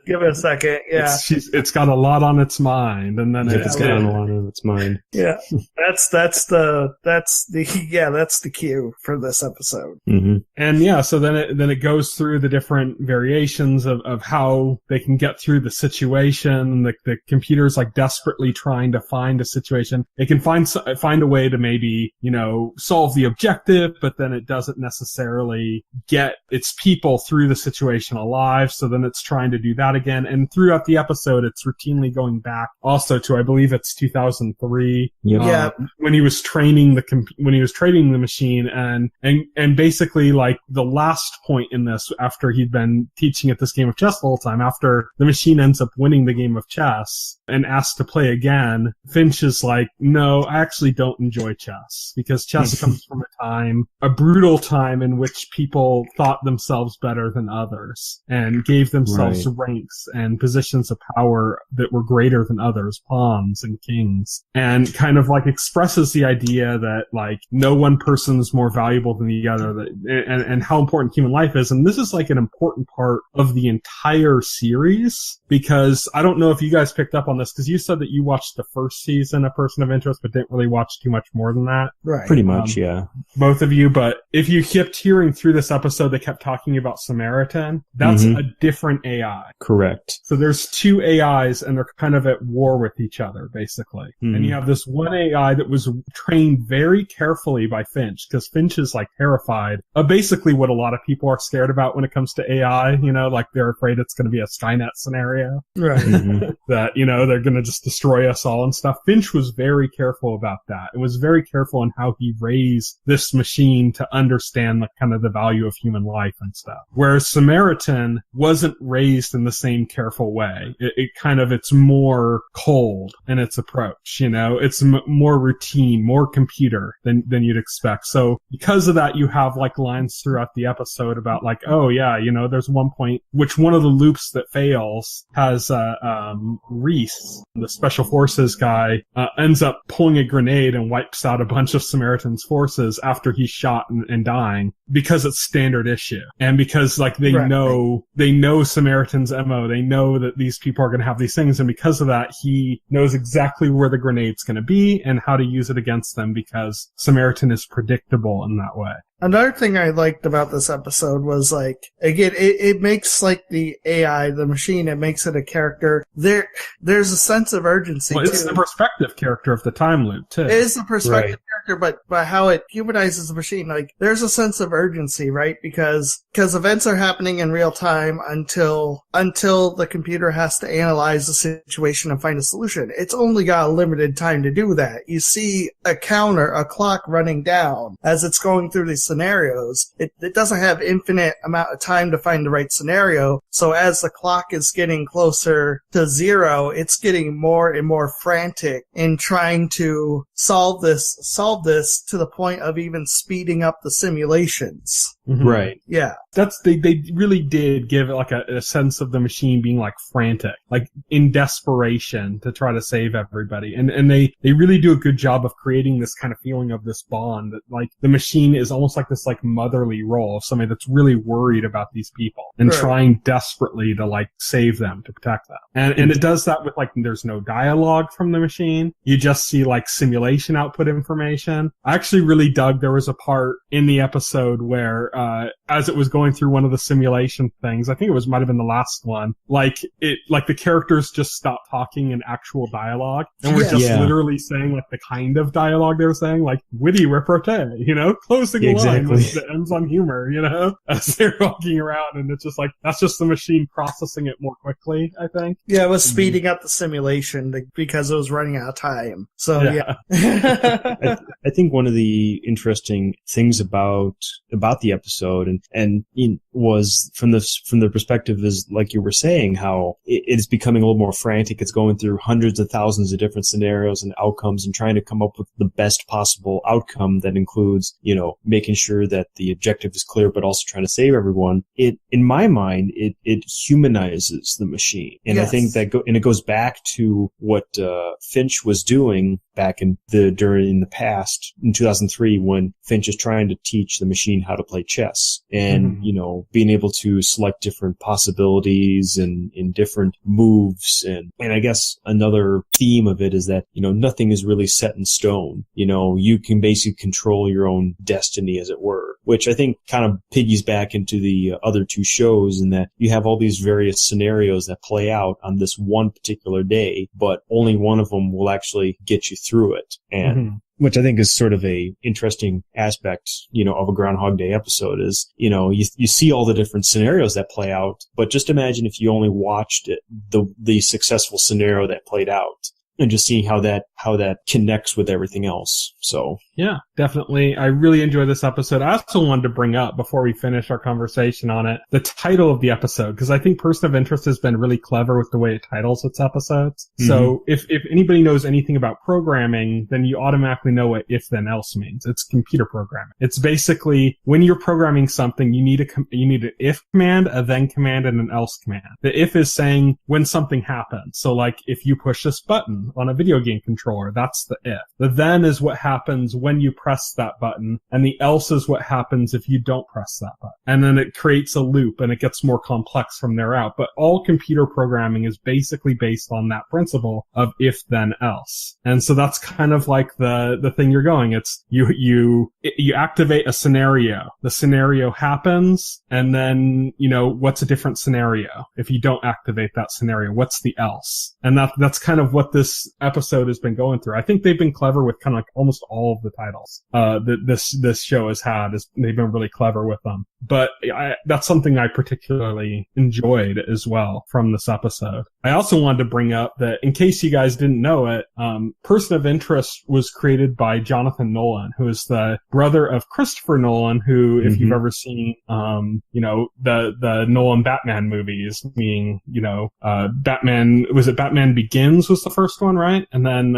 Give it a second. Yeah. It's got a lot on its mind, and then it's got a lot on its mind. Yeah. That's the cue for this episode. Mm-hmm. And so then then it goes through the different variations of how they can get through the situation. The computer's like desperately trying to find a situation. It can find a way to maybe, solve the objective, but then it doesn't necessarily get its people through the situation alive. So then it's trying to do that again. And throughout the episode, it's routinely going back also to, I believe it's 2003. Yeah. When he was training the machine and basically like the last point in this, after he'd been teaching it this game of chess the whole time, after the machine ends up winning the game of chess and asked to play again, Finch is like, no, I actually don't enjoy chess, because chess comes from a brutal time in which people thought themselves better than others and gave themselves ranks and positions of power that were greater than others, pawns and kings, and kind of like expresses the idea that like no one person is more valuable than the other, and how important human life is. And this is like an important part of the entire series, because I don't know if you guys picked up on this, because you said that you watched the first season of Person of Interest, but didn't really watch too much more than that. Right. Pretty much, yeah. Both of you. But if you kept hearing through this episode, they kept talking about Samaritan. That's a different AI. Correct. So there's two AIs, and they're kind of at war with each other, basically. And you have this one AI that was trained very carefully by Finch, because Finch is like terrified of basically what a lot of people are scared about when it comes to AI. Like they're afraid it's going to be a Skynet scenario. Right. That, they're going to just destroy us all and stuff. Finch was very careful about that. It was very careful in how he raised this machine to understand the kind of the value of human life and stuff. Whereas Samaritan wasn't raised in the same careful way. It's more cold in its approach, It's more routine, more computer than you'd expect. So because of that, you have like lines throughout the episode about like, oh yeah, there's one point which one of the loops that fails has Reese, the special forces guy, ends up pulling a grenade and wipes out a bunch of Samaritan's forces after he's shot and dying, because it's standard issue. And because like they know Samaritan's MO, they know that these people are going to have these things, and because of that, he knows exactly where the grenade's going to be and how to use it against them, because Samaritan is predictable in that way. Another thing I liked about this episode was, like, again, it makes, like, the AI, the machine, it makes it a character. There's a sense of urgency, well, it's too. the perspective character of the time loop, too. It is the perspective character, but how it humanizes the machine. Like, there's a sense of urgency, right? Because events are happening in real time until the computer has to analyze the situation and find a solution. It's only got a limited time to do that. You see a clock running down as it's going through these scenarios. It doesn't have infinite amount of time to find the right scenario. So as the clock is getting closer to zero, it's getting more and more frantic in trying to solve this to the point of even speeding up the simulations. Mm-hmm. Right. Yeah. They really did give like a sense of the machine being like frantic, like in desperation to try to save everybody. And they really do a good job of creating this kind of feeling of this bond that like the machine is almost like this like motherly role of somebody that's really worried about these people and trying desperately to like save them, to protect them. And it does that with like, there's no dialogue from the machine. You just see like simulation output information. I actually really dug, there was a part in the episode where, as it was going through one of the simulation things, I think it might have been the last one, like the characters just stopped talking in actual dialogue and we're just literally saying like the kind of dialogue they were saying, like witty repartee, closing the line that ends on humor, as they're walking around, and it's just like, that's just the machine processing it more quickly, I think. Yeah, it was speeding up the simulation because it was running out of time. So I think one of the interesting things about the episode and was from the perspective is, like you were saying, how it is becoming a little more frantic. It's going through hundreds of thousands of different scenarios and outcomes and trying to come up with the best possible outcome that includes, making sure that the objective is clear, but also trying to save everyone. In my mind, it humanizes the machine. And I think that it goes back to what Finch was doing back in during the past in 2003 when Finch is trying to teach the machine how to play chess and, being able to select different possibilities and in different moves. And I guess another theme of it is that, nothing is really set in stone. You can basically control your own destiny, as it were, which I think kind of piggies back into the other two shows in that you have all these various scenarios that play out on this one particular day, but only one of them will actually get you through it. And which I think is sort of a interesting aspect, of a Groundhog Day episode is, you see all the different scenarios that play out, but just imagine if you only watched it, the successful scenario that played out. And just seeing how that connects with everything else. So yeah, definitely. I really enjoyed this episode. I also wanted to bring up, before we finish our conversation on it, the title of the episode, because I think Person of Interest has been really clever with the way it titles its episodes. Mm-hmm. So if anybody knows anything about programming, then you automatically know what if then else means. It's computer programming. It's basically when you're programming something, you need an if command, a then command, and an else command. The if is saying when something happens. So like if you push this button on a video game controller, that's the if. The then is what happens when you press that button, and the else is what happens if you don't press that button. And then it creates a loop, and it gets more complex from there out. But all computer programming is basically based on that principle of if, then, else. And so that's kind of like the thing you're going. It's you activate a scenario. The scenario happens, and then, what's a different scenario? If you don't activate that scenario, what's the else? And that's kind of what this episode has been going through. I think they've been clever with kind of like almost all of the titles that this show has had. They've been really clever with them. But that's something I particularly enjoyed as well from this episode. I also wanted to bring up that, in case you guys didn't know it, Person of Interest was created by Jonathan Nolan, who is the brother of Christopher Nolan, who, if you've ever seen, the Nolan Batman movies, meaning, Batman, was it Batman Begins was the first one, right? And then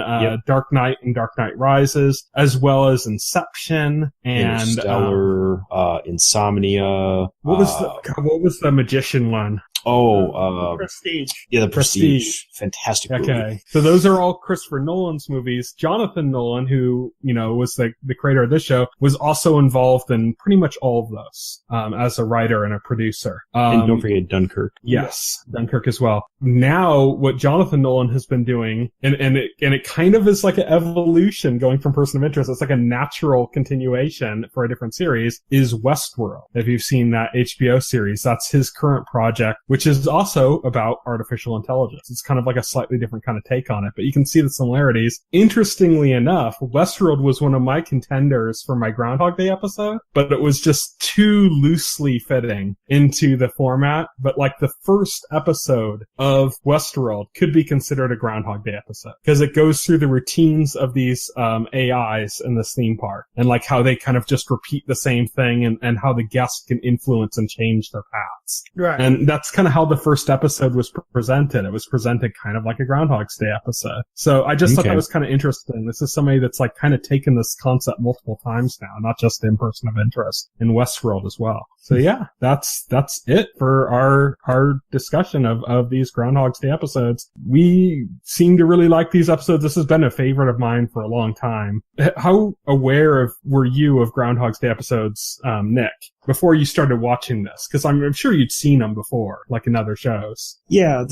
Dark Knight and Dark Knight Rises, as well as Inception and Interstellar, Insomnia. What was the magician one? Prestige. Yeah, the Prestige. Fantastic movie. Okay. So those are all Christopher Nolan's movies. Jonathan Nolan, who, was the creator of this show, was also involved in pretty much all of those, as a writer and a producer. And don't forget Dunkirk. Yes, Dunkirk as well. Now, what Jonathan Nolan has been doing, and it kind of is like an evolution going from Person of Interest. It's like a natural continuation for a different series, is Westworld. If you've seen that HBO series, that's his current project, which is also about artificial intelligence. It's kind of like a slightly different kind of take on it, but you can see the similarities. Interestingly enough, Westworld was one of my contenders for my Groundhog Day episode, but it was just too loosely fitting into the format. But like the first episode of Westworld could be considered a Groundhog Day episode, because it goes through the routines of these AIs in this theme park, and like how they kind of just repeat the same thing, and how the guests can influence and change their paths. Right. And that's kind of how the first episode was presented. It was presented kind of like a Groundhog's Day episode. So I just thought that was kind of interesting. This is somebody that's like kind of taken this concept multiple times now, not just in Person of Interest, in Westworld as well. So yeah, that's it for our discussion of these Groundhog's Day episodes. We seem to really like these episodes. This has been a favorite of mine for a long time. How aware were you of Groundhog's Day episodes, Nick, before you started watching this? Because I'm sure you'd seen them before, like in other shows. Yeah,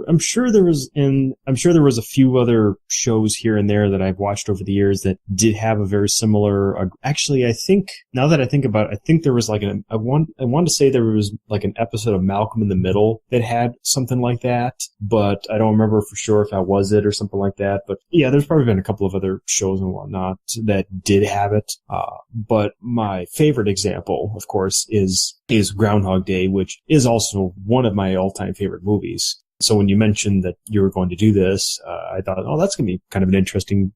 I'm sure there was a few other shows here and there that I've watched over the years that did have a very similar. Actually, I think now that I think about it, I think there was like I want to say there was like an episode of Malcolm in the Middle that had something like that, but I don't remember for sure if that was it or something like that. But yeah, there's probably been a couple of other shows and whatnot that did have it. But my favorite example, of course, is Groundhog Day, which is also one of my all-time favorite movies. So when you mentioned that you were going to do this, I thought, that's going to be kind of an interesting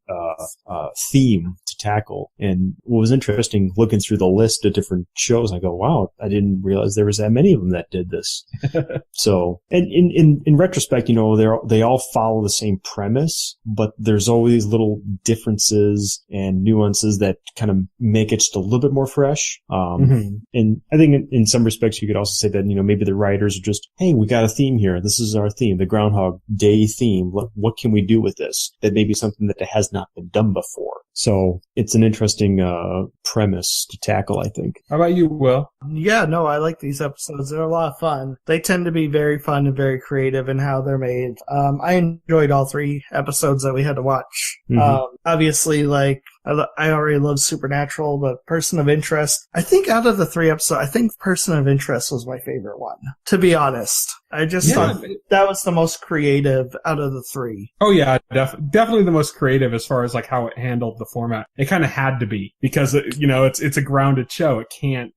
theme to tackle. And what was interesting, looking through the list of different shows, I go, wow, I didn't realize there was that many of them that did this. So, and in retrospect, they all follow the same premise, but there's always little differences and nuances that kind of make it just a little bit more fresh. And I think in some respects, you could also say that, maybe the writers are just, hey, we got a theme here. This is our theme, the Groundhog Day theme. What can we do with this? That may be something that has not been done before. So it's an interesting premise to tackle, I think. How about you, Will? Yeah, no, I like these episodes. They're a lot of fun. They tend to be very fun and very creative in how they're made. I enjoyed all 3 episodes that we had to watch. Obviously, I already love Supernatural, but Person of Interest, I think out of the 3 episodes, I think Person of Interest was my favorite one, to be honest. I just thought that was the most creative out of the 3. Oh yeah, definitely the most creative as far as how it handled the format. It kind of had to be because it's a grounded show. It can't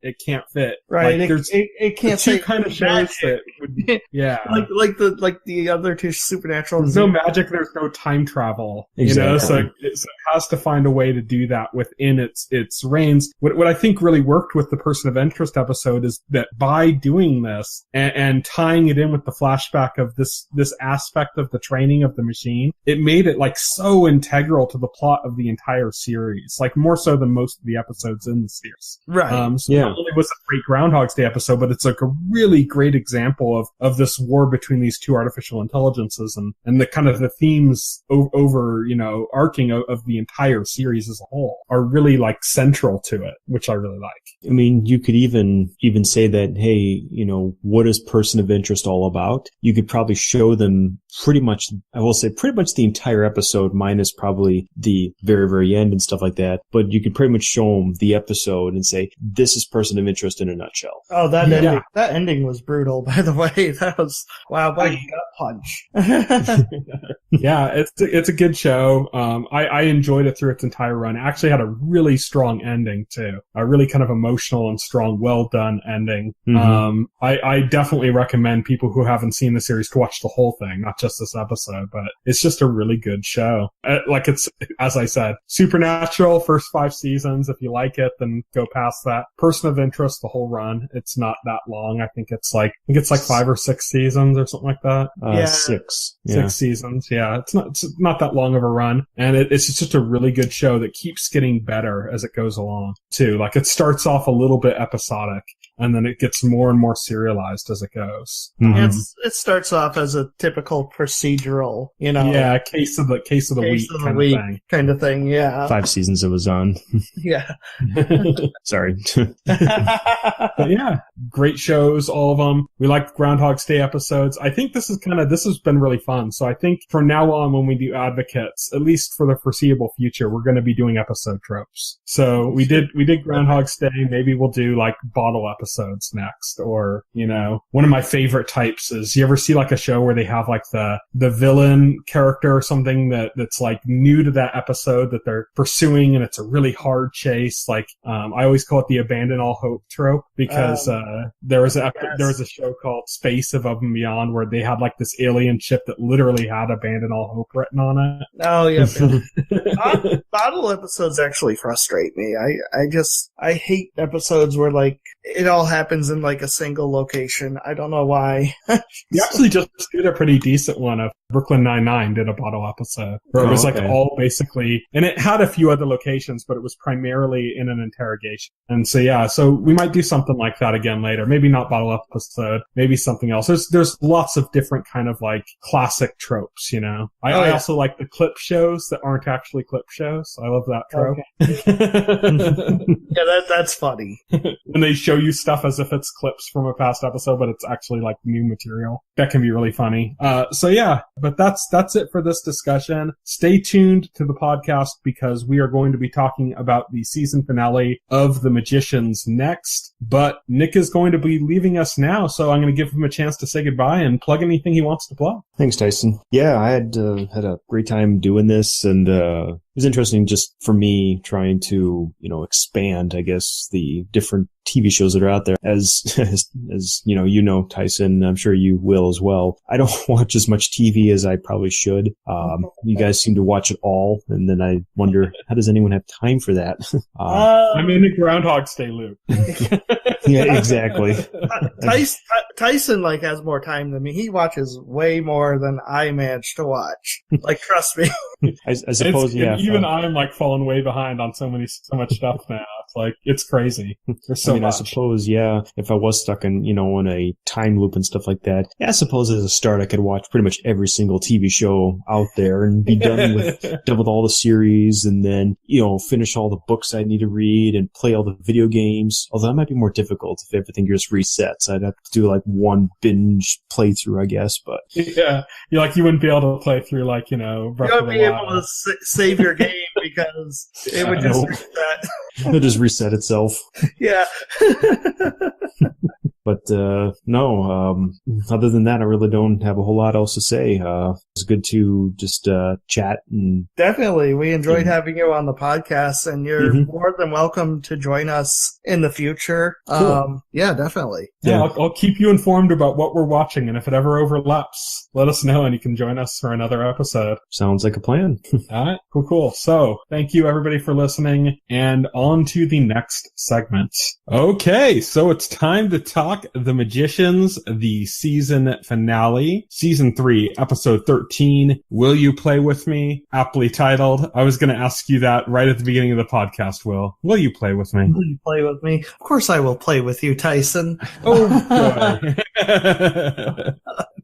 fit. Right. It can't say kind of shows that would be, yeah. like the other 2 Supernatural. There's no magic. There's no time travel. Exactly. So it has to find a way to do that within its reins. What I think really worked with the Person of Interest episode is that by doing this and tying it in with the flashback of this aspect of the training of the machine, it made it so integral to the plot of the entire series, more so than most of the episodes in the series. Right. So not only was it a great Groundhog's Day episode, but it's a really great example of this war between these 2 artificial intelligences and the kind of the themes over arcing of the entire series as a whole are really central to it, which I really like. I mean, you could even say that, hey, what is Person of Interest all about? You could probably show them pretty much the entire episode minus probably the very, very end and stuff like that. But you could pretty much show them the episode and say, this is Person of Interest in a nutshell. Oh, that ending was brutal, by the way. That was, wow, what a gut punch. Yeah, it's a good show. I enjoyed it through its entire run. It actually had a really strong ending too. A really kind of emotional and strong, well done ending. I definitely recommend people who haven't seen the series to watch the whole thing, not just this episode, but it's just a really good show. It's, as I said, Supernatural, first 5 seasons. If you like it, then go past that. Person of Interest, the whole run. It's not that long. I think it's 5 or 6 seasons or something like that. 6. 6 seasons. Yeah. It's not that long of a run. And it's just a really good show that keeps getting better as it goes along too. It starts off a little bit episodic and then it gets more and more serialized as it goes. It starts off as a typical procedural, Yeah, case of the week kind of thing. Yeah. 5 seasons it was on. Yeah. Sorry. But yeah, great shows, all of them. We like Groundhog's Day episodes. I think this has been really fun. So I think from now on, when we do Advocates, at least for the foreseeable future, we're going to be doing episode tropes. So we did Groundhog's Day. Maybe we'll do bottle episodes next, or one of my favorite types is, you ever see a show where they have the villain character or something that's new to that episode that they're pursuing, and it's a really hard chase. I always call it the abandon all hope trope, because there was a show called Space Above and Beyond where they had this alien ship that literally had abandon all hope written on it. Oh yeah. Bottle episodes actually frustrate me. I hate episodes where it all happens in a single location. I don't know why. You actually just did a pretty decent one of Brooklyn Nine-Nine did a bottle episode where it was all basically, and it had a few other locations, but it was primarily in an interrogation. And so we might do something like that again later. Maybe not bottle episode, maybe something else. There's lots of different kind of classic tropes, I also like the clip shows that aren't actually clip shows. I love that trope. Okay. Yeah, that's funny. When they show you stuff as if it's clips from a past episode, but it's actually new material. That can be really funny. But that's it for this discussion. Stay tuned to the podcast because we are going to be talking about the season finale of The Magicians next. But Nick is going to be leaving us now, so I'm going to give him a chance to say goodbye and plug anything he wants to plug. Thanks, Tyson. Yeah, I had a great time doing this, and was interesting just for me trying to, expand, I guess, the different TV shows that are out there. As Tyson, I'm sure you will as well. I don't watch as much TV as I probably should. You guys seem to watch it all, and then I wonder, how does anyone have time for that? I'm in the Groundhog Day loop. Yeah, exactly. Tyson has more time than me. He watches way more than I manage to watch. Trust me. I suppose, Even I'm falling way behind on so much stuff now. It's crazy. There's so much. I suppose, if I was stuck in, in a time loop and stuff like that, I suppose as a start I could watch pretty much every single TV show out there and be done with all the series, and then, finish all the books I need to read and play all the video games. Although that might be more difficult if everything just resets. I'd have to do one binge playthrough, I guess, but. Yeah. You wouldn't be able to play through you wouldn't be able to save your game because it would just reset. It'll just reset itself. Yeah. But no, other than that, I really don't have a whole lot else to say. It's good to just chat. And definitely. We enjoyed having you on the podcast, and you're more than welcome to join us in the future. Cool. Yeah, definitely. Yeah, I'll keep you informed about what we're watching, and if it ever overlaps, let us know, and you can join us for another episode. Sounds like a plan. All right, cool. So, thank you everybody for listening, and on to the next segment. Okay, so it's time to talk The Magicians, the season finale, season 3, episode 13. Will you play with me? Aptly titled. I was going to ask you that right at the beginning of the podcast, Will. Will you play with me? Will you play with me? Of course I will play with you, Tyson. Oh, boy.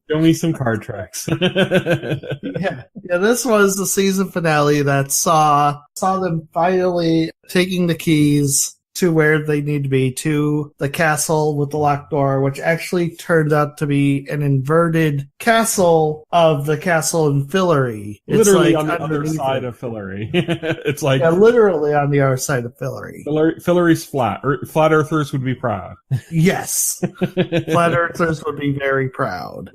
Show me some card tricks. Yeah, this was the season finale that saw them finally taking the keys to where they need to be, to the castle with the locked door, which actually turned out to be an inverted castle of the castle in Fillory. It's literally on the other side of Fillory. It's literally on the other side of Fillory. Fillory's flat. Flat Earthers would be proud. Yes. Flat Earthers would be very proud.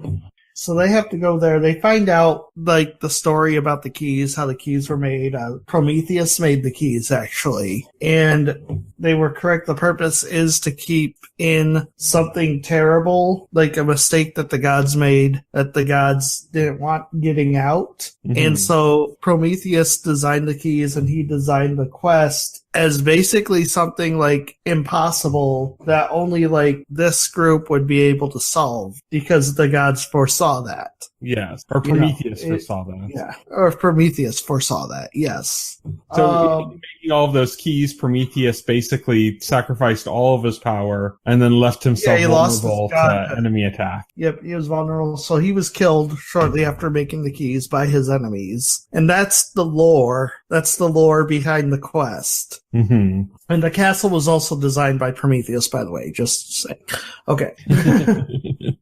So they have to go there. They find out, the story about the keys, how the keys were made. Prometheus made the keys, actually. And they were correct. The purpose is to keep in something terrible, like a mistake that the gods made, that the gods didn't want getting out. Mm-hmm. And so Prometheus designed the keys, and he designed the quest as basically something impossible that only this group would be able to solve because the gods foresaw that. Yes. Or Prometheus foresaw that. Yeah. Or Prometheus foresaw that. Yes. So making all of those keys, Prometheus basically sacrificed all of his power and then left himself vulnerable to enemy attack. Yep. He was vulnerable. So he was killed shortly after making the keys by his enemies. And that's the lore. That's the lore behind the quest. Mm-hmm. And the castle was also designed by Prometheus, by the way, just to say. Okay.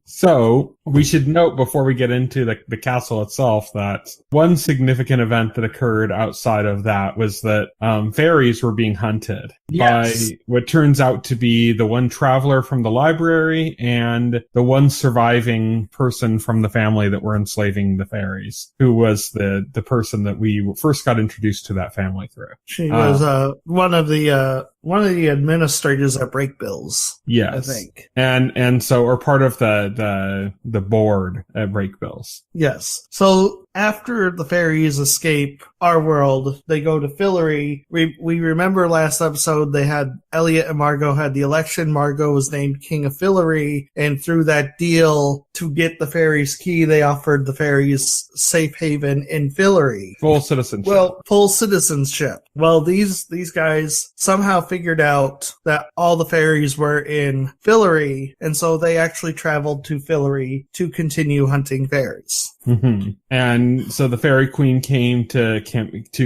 So, we should note before we get into the castle itself that one significant event that occurred outside of that was that fairies were being hunted by what turns out to be the one traveler from the library and the one surviving person from the family that were enslaving the fairies, who was the person that we first got introduced to that family through. She was one of the administrators at Breakbills. Yes, I think, and so or part of the board at Breakbills. Yes. So after the fairies escape our world, they go to Fillory. We remember last episode they had Elliot and Margot had the election. Margot was named King of Fillory, and through that deal to get the fairies' key, they offered the fairies safe haven in Fillory. Full citizenship. Well, full citizenship. Well, these guys somehow figured out that all the fairies were in Fillory, and so they actually traveled to Fillory to continue hunting fairies. Mm-hmm. And so the fairy queen came to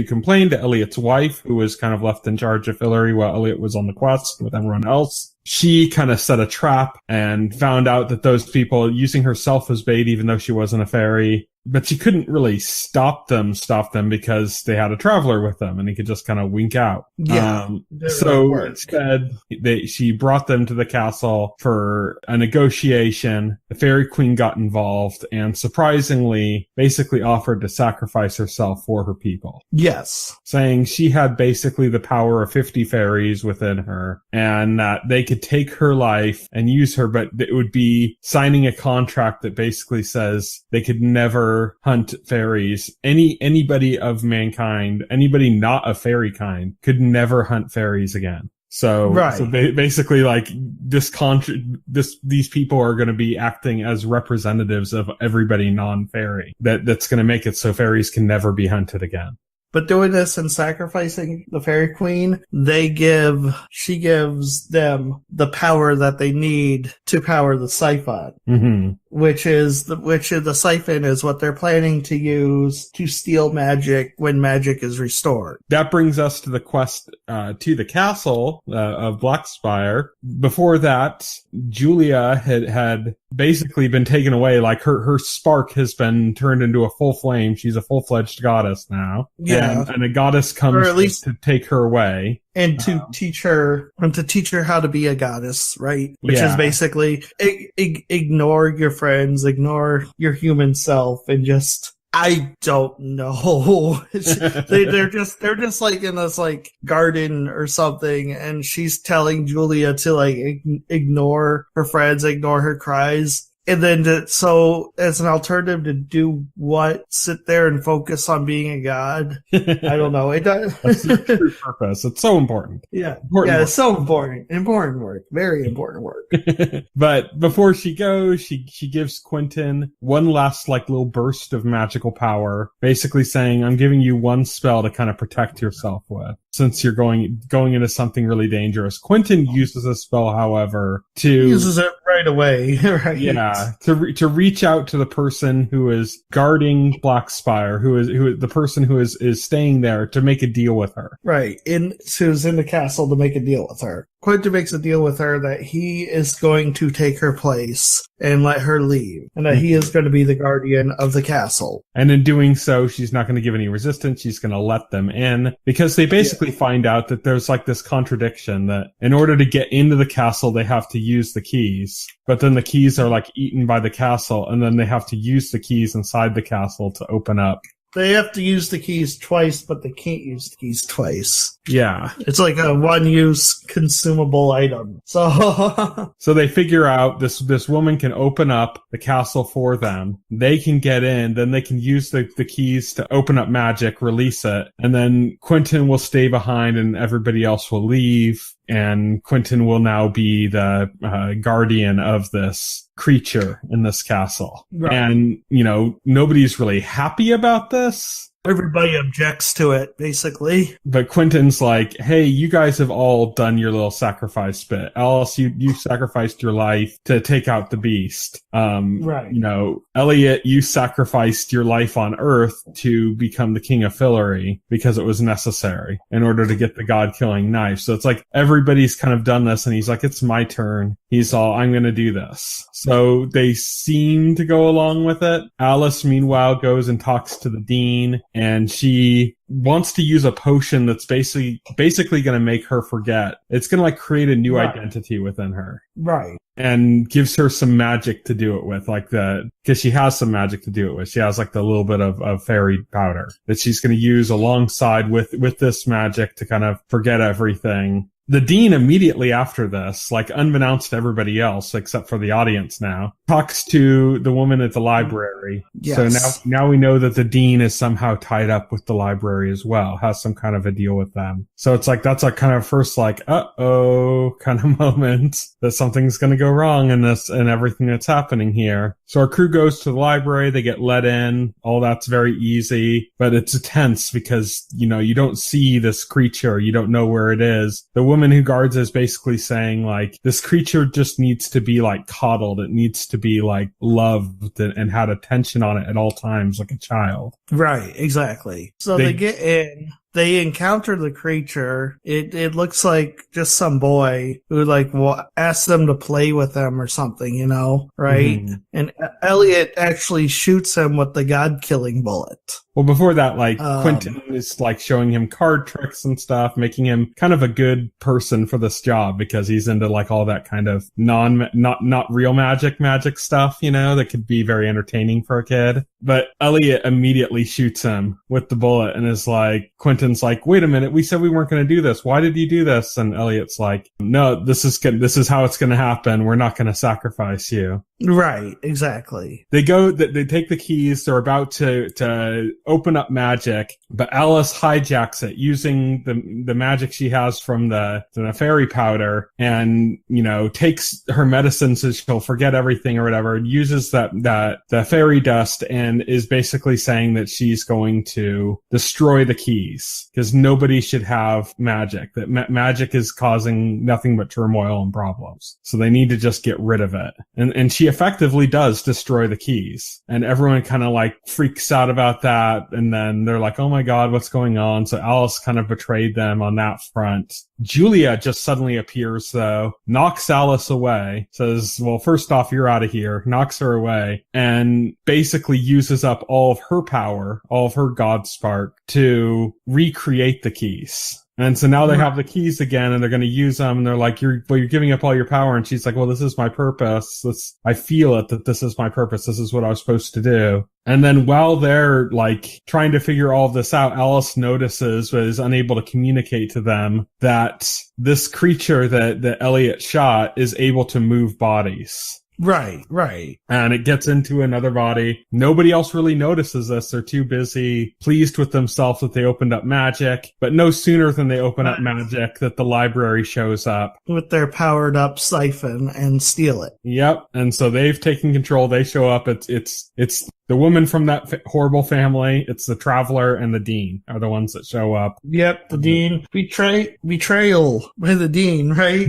complain to Elliot's wife, who was kind of left in charge of Fillory while Elliot was on the quest with everyone else. she kind of set a trap and found out that those people using herself as bait, even though she wasn't a fairy, but she couldn't really stop them because they had a traveler with them and he could just kind of wink out. Yeah. So instead, she brought them to the castle for a negotiation. The fairy queen got involved and surprisingly basically offered to sacrifice herself for her people. Yes. Saying she had basically the power of 50 fairies within her and that they could take her life and use her, but it would be signing a contract that basically says they could never hunt fairies. Anybody of mankind, anybody not of fairy kind, could never hunt fairies again. So, right. So basically, like these people are going to be acting as representatives of everybody non-fairy. That's going to make it so fairies can never be hunted again. But doing this and sacrificing the fairy queen, she gives them the power that they need to power the siphon. Mm-hmm. Which the siphon is what they're planning to use to steal magic when magic is restored. That brings us to the quest to the castle of Blackspire. Before that, Julia had basically been taken away. Like her spark has been turned into a full flame. She's a full-fledged goddess now. Yeah, and a goddess comes to take her away. And to teach her how to be a goddess, right? Which is basically ignore your friends, ignore your human self, and just, I don't know. they're just like in this like garden or something, and she's telling Julia to like ignore her friends, ignore her cries. And then, so as an alternative to do what? Sit there and focus on being a god? I don't know. It does. That's the true purpose. It's so important. Yeah. It's so important. Important work. Very important work. But before she goes, she gives Quentin one last like little burst of magical power, basically saying, I'm giving you one spell to kind of protect yourself with, since you're going into something really dangerous. Quentin uses a spell, however, uses it right away. Right. Yeah. To reach out to the person who is guarding Blackspire, who the person who is staying there, to make a deal with her. Right. Who's in the castle to make a deal with her. Quentin makes a deal with her that he is going to take her place and let her leave, and that he is going to be the guardian of the castle. And in doing so, she's not going to give any resistance. She's going to let them in, because they basically find out that there's like this contradiction that in order to get into the castle, they have to use the keys. But then the keys are like eaten by the castle, and then they have to use the keys inside the castle to open up. They have to use the keys twice, but they can't use the keys twice. Yeah. It's like a one-use consumable item. So they figure out this woman can open up the castle for them. They can get in, then they can use the keys to open up magic, release it, and then Quentin will stay behind and everybody else will leave. And Quentin will now be the guardian of this creature in this castle. Right. And, nobody's really happy about this. Everybody objects to it, basically. But Quentin's like, hey, you guys have all done your little sacrifice bit. Alice, you sacrificed your life to take out the beast. Right. Elliot, you sacrificed your life on Earth to become the king of Fillory because it was necessary in order to get the god-killing knife. So it's like everybody's kind of done this, and he's like, it's my turn. He's all, I'm going to do this. So they seem to go along with it. Alice, meanwhile, goes and talks to the dean, and she wants to use a potion that's basically going to make her forget. It's going to like create a new identity within her. Right. And gives her some magic to do it with, because she has some magic to do it with. She has like the little bit of fairy powder that she's going to use alongside with this magic to kind of forget everything. The dean immediately after this, like unbeknownst to everybody else, except for the audience now, talks to the woman at the library. Yes. So now we know that the dean is somehow tied up with the library as well, has some kind of a deal with them. So it's like, that's like kind of first like, uh-oh kind of moment that something's going to go wrong in this and everything that's happening here. So our crew goes to the library, they get let in, all that's very easy, but it's tense because, you don't see this creature, you don't know where it is. The woman who guards is basically saying like, this creature just needs to be like coddled, it needs to be like loved and had attention on it at all times like a child. Right, exactly. So they get in. they encounter the creature. It looks like just some boy who like asks them to play with them or something, right? Mm-hmm. And Elliot actually shoots him with the God-killing bullet. Well, before that, like, Quentin is, like, showing him card tricks and stuff, making him kind of a good person for this job because he's into, like, all that kind of not real magic stuff, that could be very entertaining for a kid. But Elliot immediately shoots him with the bullet and is like, Quentin's like, wait a minute, we said we weren't going to do this. Why did you do this? And Elliot's like, no, this is how it's going to happen. We're not going to sacrifice you. Right, exactly. They take the keys, they're about to open up magic, but Alice hijacks it using the magic she has from the fairy powder and, takes her medicine so she'll forget everything or whatever, and uses the fairy dust and is basically saying that she's going to destroy the keys because nobody should have magic, that magic is causing nothing but turmoil and problems. So they need to just get rid of it. And she effectively does destroy the keys, and everyone kind of like freaks out about that, and then they're like, oh my god, what's going on? So Alice kind of betrayed them on that front. Julia just suddenly appears though, knocks Alice away, says, well, first off, you're out of here, knocks her away, and basically uses up all of her power, all of her god spark to recreate the keys. And so now they have the keys again, and they're going to use them, and they're like, you're giving up all your power. And she's like, well, this is my purpose. I feel it, that this is my purpose. This is what I was supposed to do. And then while they're like trying to figure all of this out, Alice notices, but is unable to communicate to them, that this creature that Elliot shot is able to move bodies. Right. And it gets into another body. Nobody else really notices this. They're too busy, pleased with themselves that they opened up magic. But no sooner than they open up magic that the library shows up. With their powered up siphon and steal it. Yep. And so they've taken control. They show up. It's the woman from that horrible family, it's the Traveler, and the Dean are the ones that show up. Yep, the Dean. Betrayal by the Dean, right?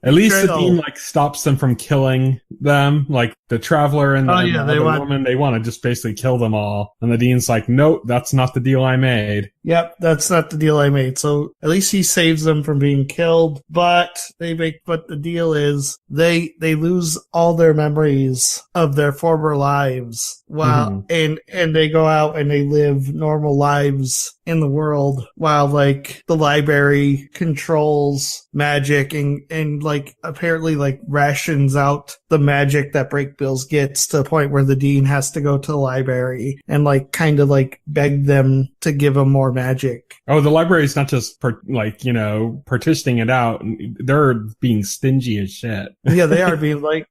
At least the Dean, like, stops them from killing them. Like, the Traveler and the woman, they want to just basically kill them all. And the Dean's like, nope, that's not the deal I made. Yep, that's not the deal I made. So at least he saves them from being killed. But the deal is they lose all their memories of their former lives. Wow. And they go out and they live normal lives in the world while like the library controls magic and like apparently like rations out the magic that Breakbills gets to the point where the Dean has to go to the library and like kind of like beg them to give him more magic. Oh, the library's not just partitioning it out. They're being stingy as shit. Yeah, they are being like,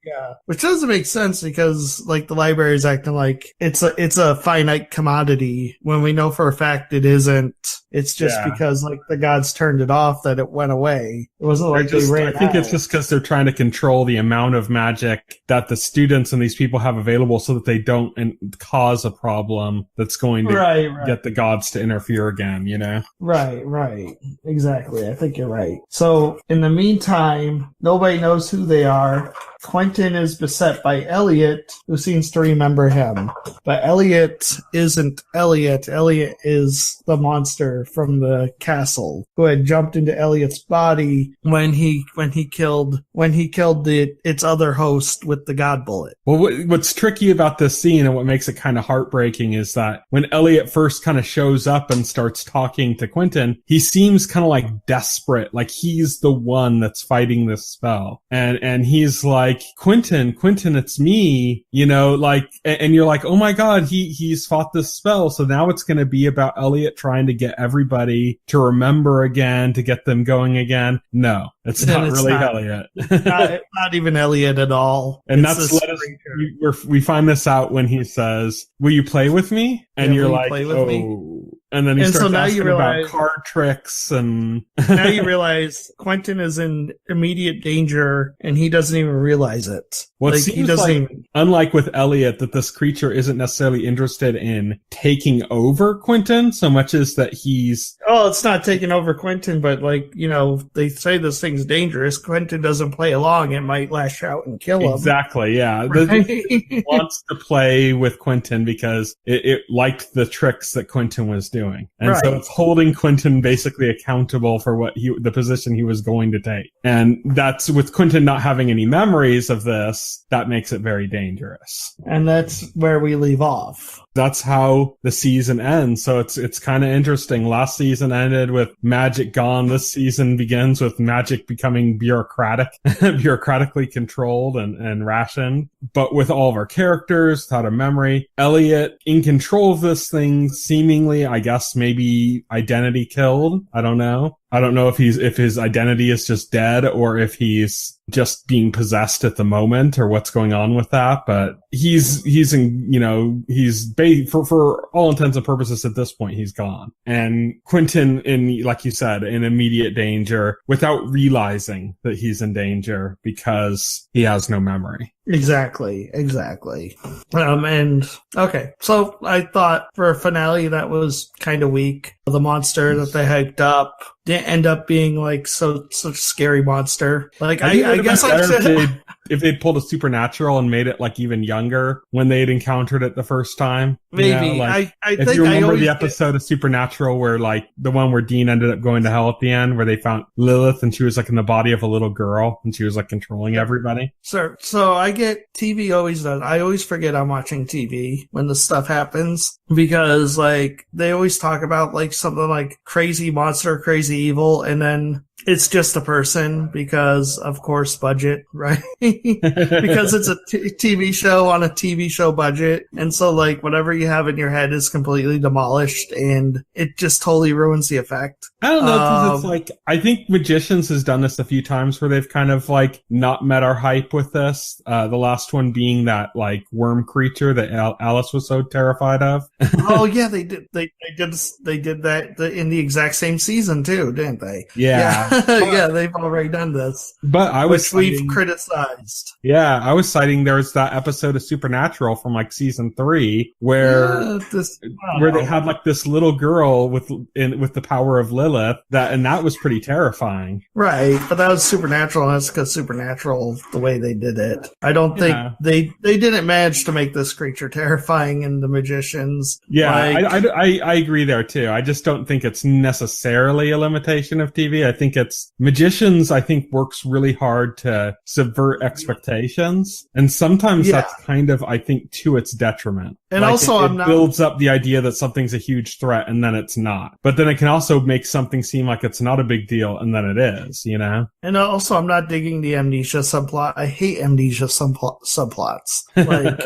which doesn't make sense because like the library is acting like it's a finite commodity when we know for a fact it isn't. It's just because like the gods turned it off that it went away. It wasn't like they ran out. I think it's just because they're trying to control the amount of magic that the students and these people have available so that they don't cause a problem that's going to get the gods to interfere again, Right. Exactly. I think you're right. So in the meantime, nobody knows who they are. Quentin is beset by Elliot, who seems to remember him. But Elliot isn't Elliot. Elliot is the monster from the castle who had jumped into Elliot's body when he killed its other host with the god bullet. Well, what's tricky about this scene and what makes it kind of heartbreaking is that when Elliot first kind of shows up and starts talking to Quentin, he seems kind of like desperate, like he's the one that's fighting this spell. And he's like, Quentin, it's me, and you're like, oh my god, he's fought this spell. So now it's going to be about Elliot trying to get everybody to remember again, to get them going again. No, it's not really Elliot. not even Elliot at all. And we find this out when he says, will you play with me? And you're like, oh. And then he starts asking about card tricks and... Now you realize Quentin is in immediate danger and he doesn't even realize it. Well, it seems like, unlike with Elliot, that this creature isn't necessarily interested in taking over Quentin so much as that he's... Oh, it's not taking over Quentin, but they say this thing's dangerous. Quentin doesn't play along. It might lash out and kill him. Exactly, yeah. It wants to play with Quentin because it liked the tricks that Quentin was doing. doing. And so it's holding Quentin basically accountable for the position he was going to take. And that's with Quentin not having any memories of this, that makes it very dangerous. And that's where we leave off. That's how the season ends. So it's kind of interesting. Last season ended with magic gone. This season begins with magic becoming bureaucratically controlled and rationed. But with all of our characters, without a memory, Elliot in control of this thing, seemingly, I guess, maybe identity killed. I don't know. I don't know if his identity is just dead or if he's just being possessed at the moment or what's going on with that. But for all intents and purposes at this point, he's gone. And Quentin, like you said, in immediate danger without realizing that he's in danger because he has no memory. Exactly. And okay, so I thought for a finale that was kind of weak. The monster that they hyped up didn't end up being like such a scary monster. Like I guess if they'd pulled a supernatural and made it like even younger when they'd encountered it the first time. Maybe. I think if you remember the episode of Supernatural where like the one where Dean ended up going to hell at the end where they found Lilith and she was like in the body of a little girl and she was like controlling everybody. So I get TV always does. I always forget I'm watching TV when this stuff happens because like they always talk about like something like crazy monster, crazy evil, and then it's just a person because, of course, budget, right? Because it's a TV show on a TV show budget. And so, like, whatever you have in your head is completely demolished and it just totally ruins the effect. I don't know, because it's like, I think Magicians has done this a few times where they've kind of, like, not met our hype with this. The last one being that, like, worm creature that Alice was so terrified of. Oh, yeah, they did. They did that in the exact same season, too, didn't they? Yeah. Yeah, they've already done this. But we've criticized. Yeah, I was citing there was that episode of Supernatural from like season 3 where they had like this little girl with the power of Lilith that was pretty terrifying. Right, but that was Supernatural, and that's because Supernatural the way they did it. I don't think they didn't manage to make this creature terrifying in the Magicians. Yeah, I agree there too. I just don't think it's necessarily a limitation of TV. I think Magicians, I think, works really hard to subvert expectations. And sometimes that's kind of, I think, to its detriment. And like also, it builds up the idea that something's a huge threat and then it's not. But then it can also make something seem like it's not a big deal and then it is, you know? And also, I'm not digging the amnesia subplot. I hate amnesia subplots. Like,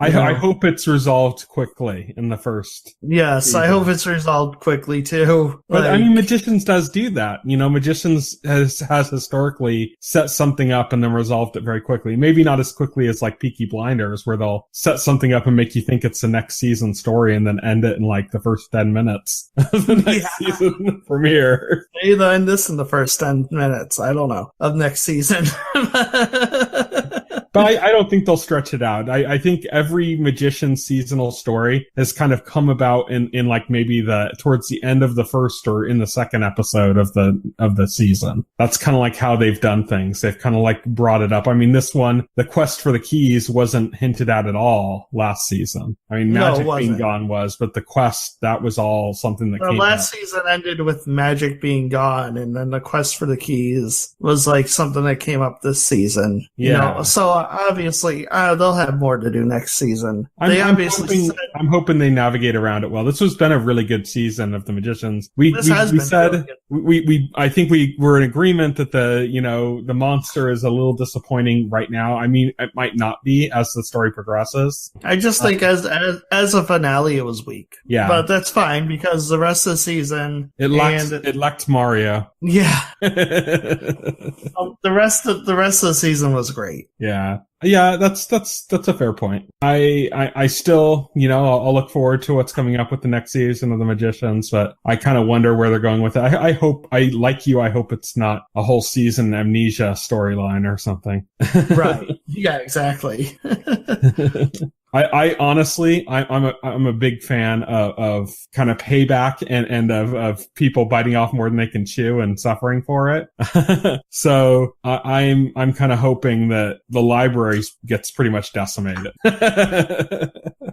I hope it's resolved quickly in the first. Yes, season. I hope it's resolved quickly too. But I mean, Magicians does do that. You know, Magicians has historically set something up and then resolved it very quickly. Maybe not as quickly as like Peaky Blinders, where they'll set something up and make you think it's the next season story and then end it in like the first 10 minutes of the next season premiere. Maybe they'll end this in the first 10 minutes. I don't know. Of next season. But I don't think they'll stretch it out. I think every Magician seasonal story has kind of come about in like maybe towards the end of the first or in the second episode of the season. That's kind of like how they've done things. They've kind of like brought it up. I mean, this one, the quest for the keys wasn't hinted at all last season. I mean, magic being gone was, but the quest, that was all something that came last season ended with magic being gone, and then the quest for the keys was like something that came up this season. Yeah. You know? So obviously, they'll have more to do next season. I'm hoping they navigate around it well. This has been a really good season of the Magicians. I think we were in agreement that the monster is a little disappointing right now. I mean, it might not be as the story progresses. I just think as a finale, it was weak. Yeah, but that's fine because the rest of the season it lacked Mario. Yeah, the rest of the season was great. Yeah, that's a fair point. I still, I'll look forward to what's coming up with the next season of The Magicians, but I kind of wonder where they're going with it. I hope it's not a whole season amnesia storyline or something. Right. Yeah, exactly. I honestly, I'm a big fan of kind of payback and of people biting off more than they can chew and suffering for it. So I'm kind of hoping that the library gets pretty much decimated.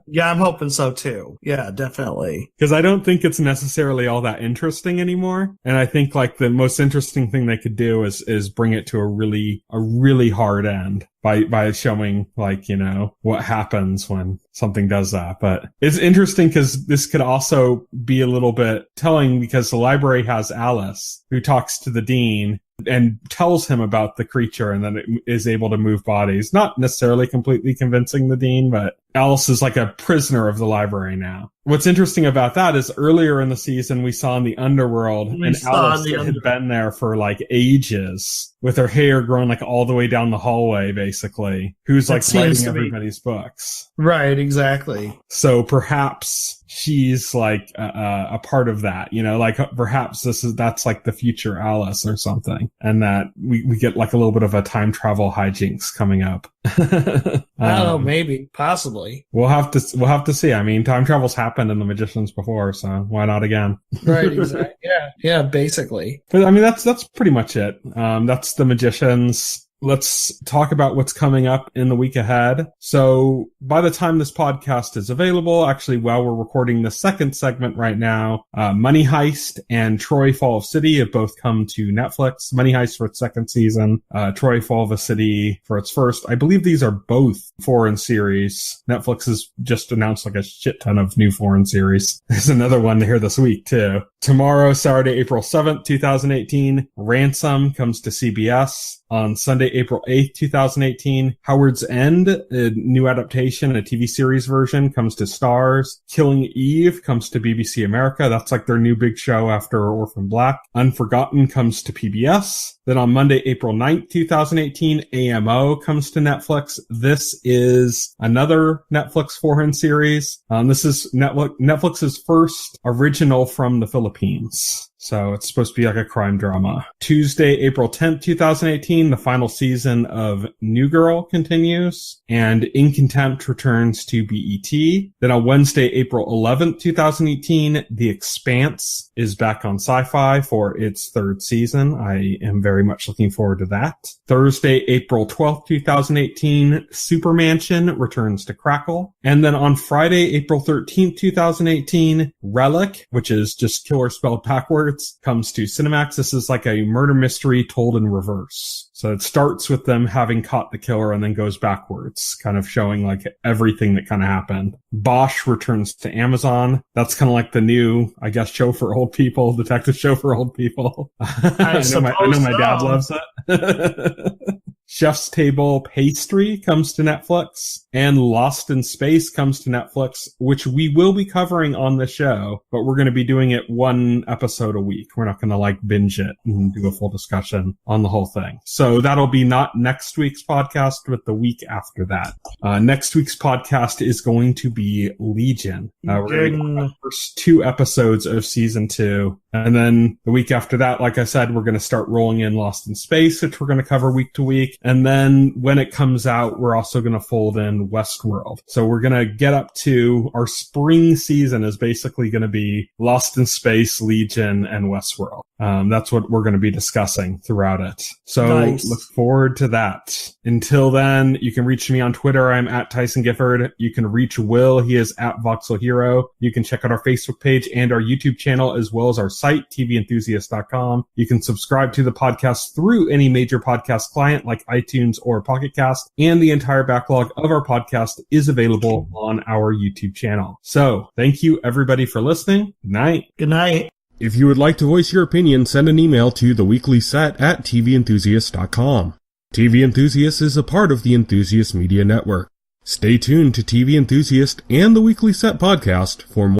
Yeah, I'm hoping so too. Yeah, definitely. Because I don't think it's necessarily all that interesting anymore. And I think like the most interesting thing they could do is bring it to a really hard end by showing like, you know, what happens when something does that. But it's interesting because this could also be a little bit telling because the library has Alice who talks to the dean and tells him about the creature and then it is able to move bodies. Not necessarily completely convincing the dean, but Alice is like a prisoner of the library now. What's interesting about that is earlier in the season we saw in the underworld and Alice had been there for like ages with her hair growing like all the way down the hallway basically, who's like writing everybody's books. Right, exactly. So perhaps she's like a part of that, you know, like perhaps that's like the future Alice or something, and that we get like a little bit of a time travel hijinks coming up. I don't know, maybe, possibly. We'll have to see. I mean, time travel's happened in The Magicians before, so why not again? Right, exactly. Yeah, basically. But I mean, that's pretty much it. That's The Magicians. Let's talk about what's coming up in the week ahead. So by the time this podcast is available, actually while we're recording the second segment right now, Money Heist and Troy Fall of City have both come to Netflix. Money Heist for its second season, Troy Fall of a City for its first. I believe these are both foreign series. Netflix has just announced like a shit ton of new foreign series. There's another one here this week too. Tomorrow, Saturday, April 7th, 2018, Ransom comes to CBS. On Sunday, April 8th, 2018, Howard's End, a new adaptation, a TV series version, comes to Starz. Killing Eve comes to BBC America. That's like their new big show after Orphan Black. Unforgotten comes to PBS. Then on Monday, April 9th, 2018, AMO comes to Netflix. This is another Netflix foreign series. This is Netflix's first original from the Philippines. So it's supposed to be like a crime drama. Tuesday, April 10th, 2018, the final season of New Girl continues, and In Contempt returns to BET. Then on Wednesday, April 11th, 2018, The Expanse is back on Sci-Fi for its third season. I am very much looking forward to that. Thursday, April 12th, 2018, Supermansion returns to Crackle. And then on Friday, April 13th, 2018, Relic, which is just killer spelled backwards, comes to Cinemax. This is like a murder mystery told in reverse. So it starts with them having caught the killer and then goes backwards, kind of showing like everything that kind of happened. Bosch returns to Amazon. That's kind of like the new, I guess, show for old people, detective show for old people. I know my dad loves it. Chef's Table Pastry comes to Netflix, and Lost in Space comes to Netflix, which we will be covering on the show, but we're going to be doing it one episode a week. We're not going to like binge it and do a full discussion on the whole thing. So that'll be not next week's podcast, but the week after that. Next week's podcast is going to be Legion. We're going to be the first 2 episodes of season 2. And then the week after that, like I said, we're going to start rolling in Lost in Space, which we're going to cover week to week. And then when it comes out, we're also going to fold in Westworld. So we're going to get up to our spring season is basically going to be Lost in Space, Legion, and Westworld. That's what we're going to be discussing throughout it. So Look forward to that. Until then, you can reach me on Twitter. I'm at Tyson Gifford. You can reach Will. He is at Voxel Hero. You can check out our Facebook page and our YouTube channel, as well as our site, TVEnthusiast.com. You can subscribe to the podcast through any major podcast client like iTunes or Pocket Cast, and the entire backlog of our podcast is available on our YouTube channel. So thank you everybody for listening. Good night. Good night. If you would like to voice your opinion, send an email to theweeklyset@TVEnthusiast.com. TV Enthusiast is a part of the Enthusiast Media Network. Stay tuned to TV Enthusiast and the Weekly Set podcast for more.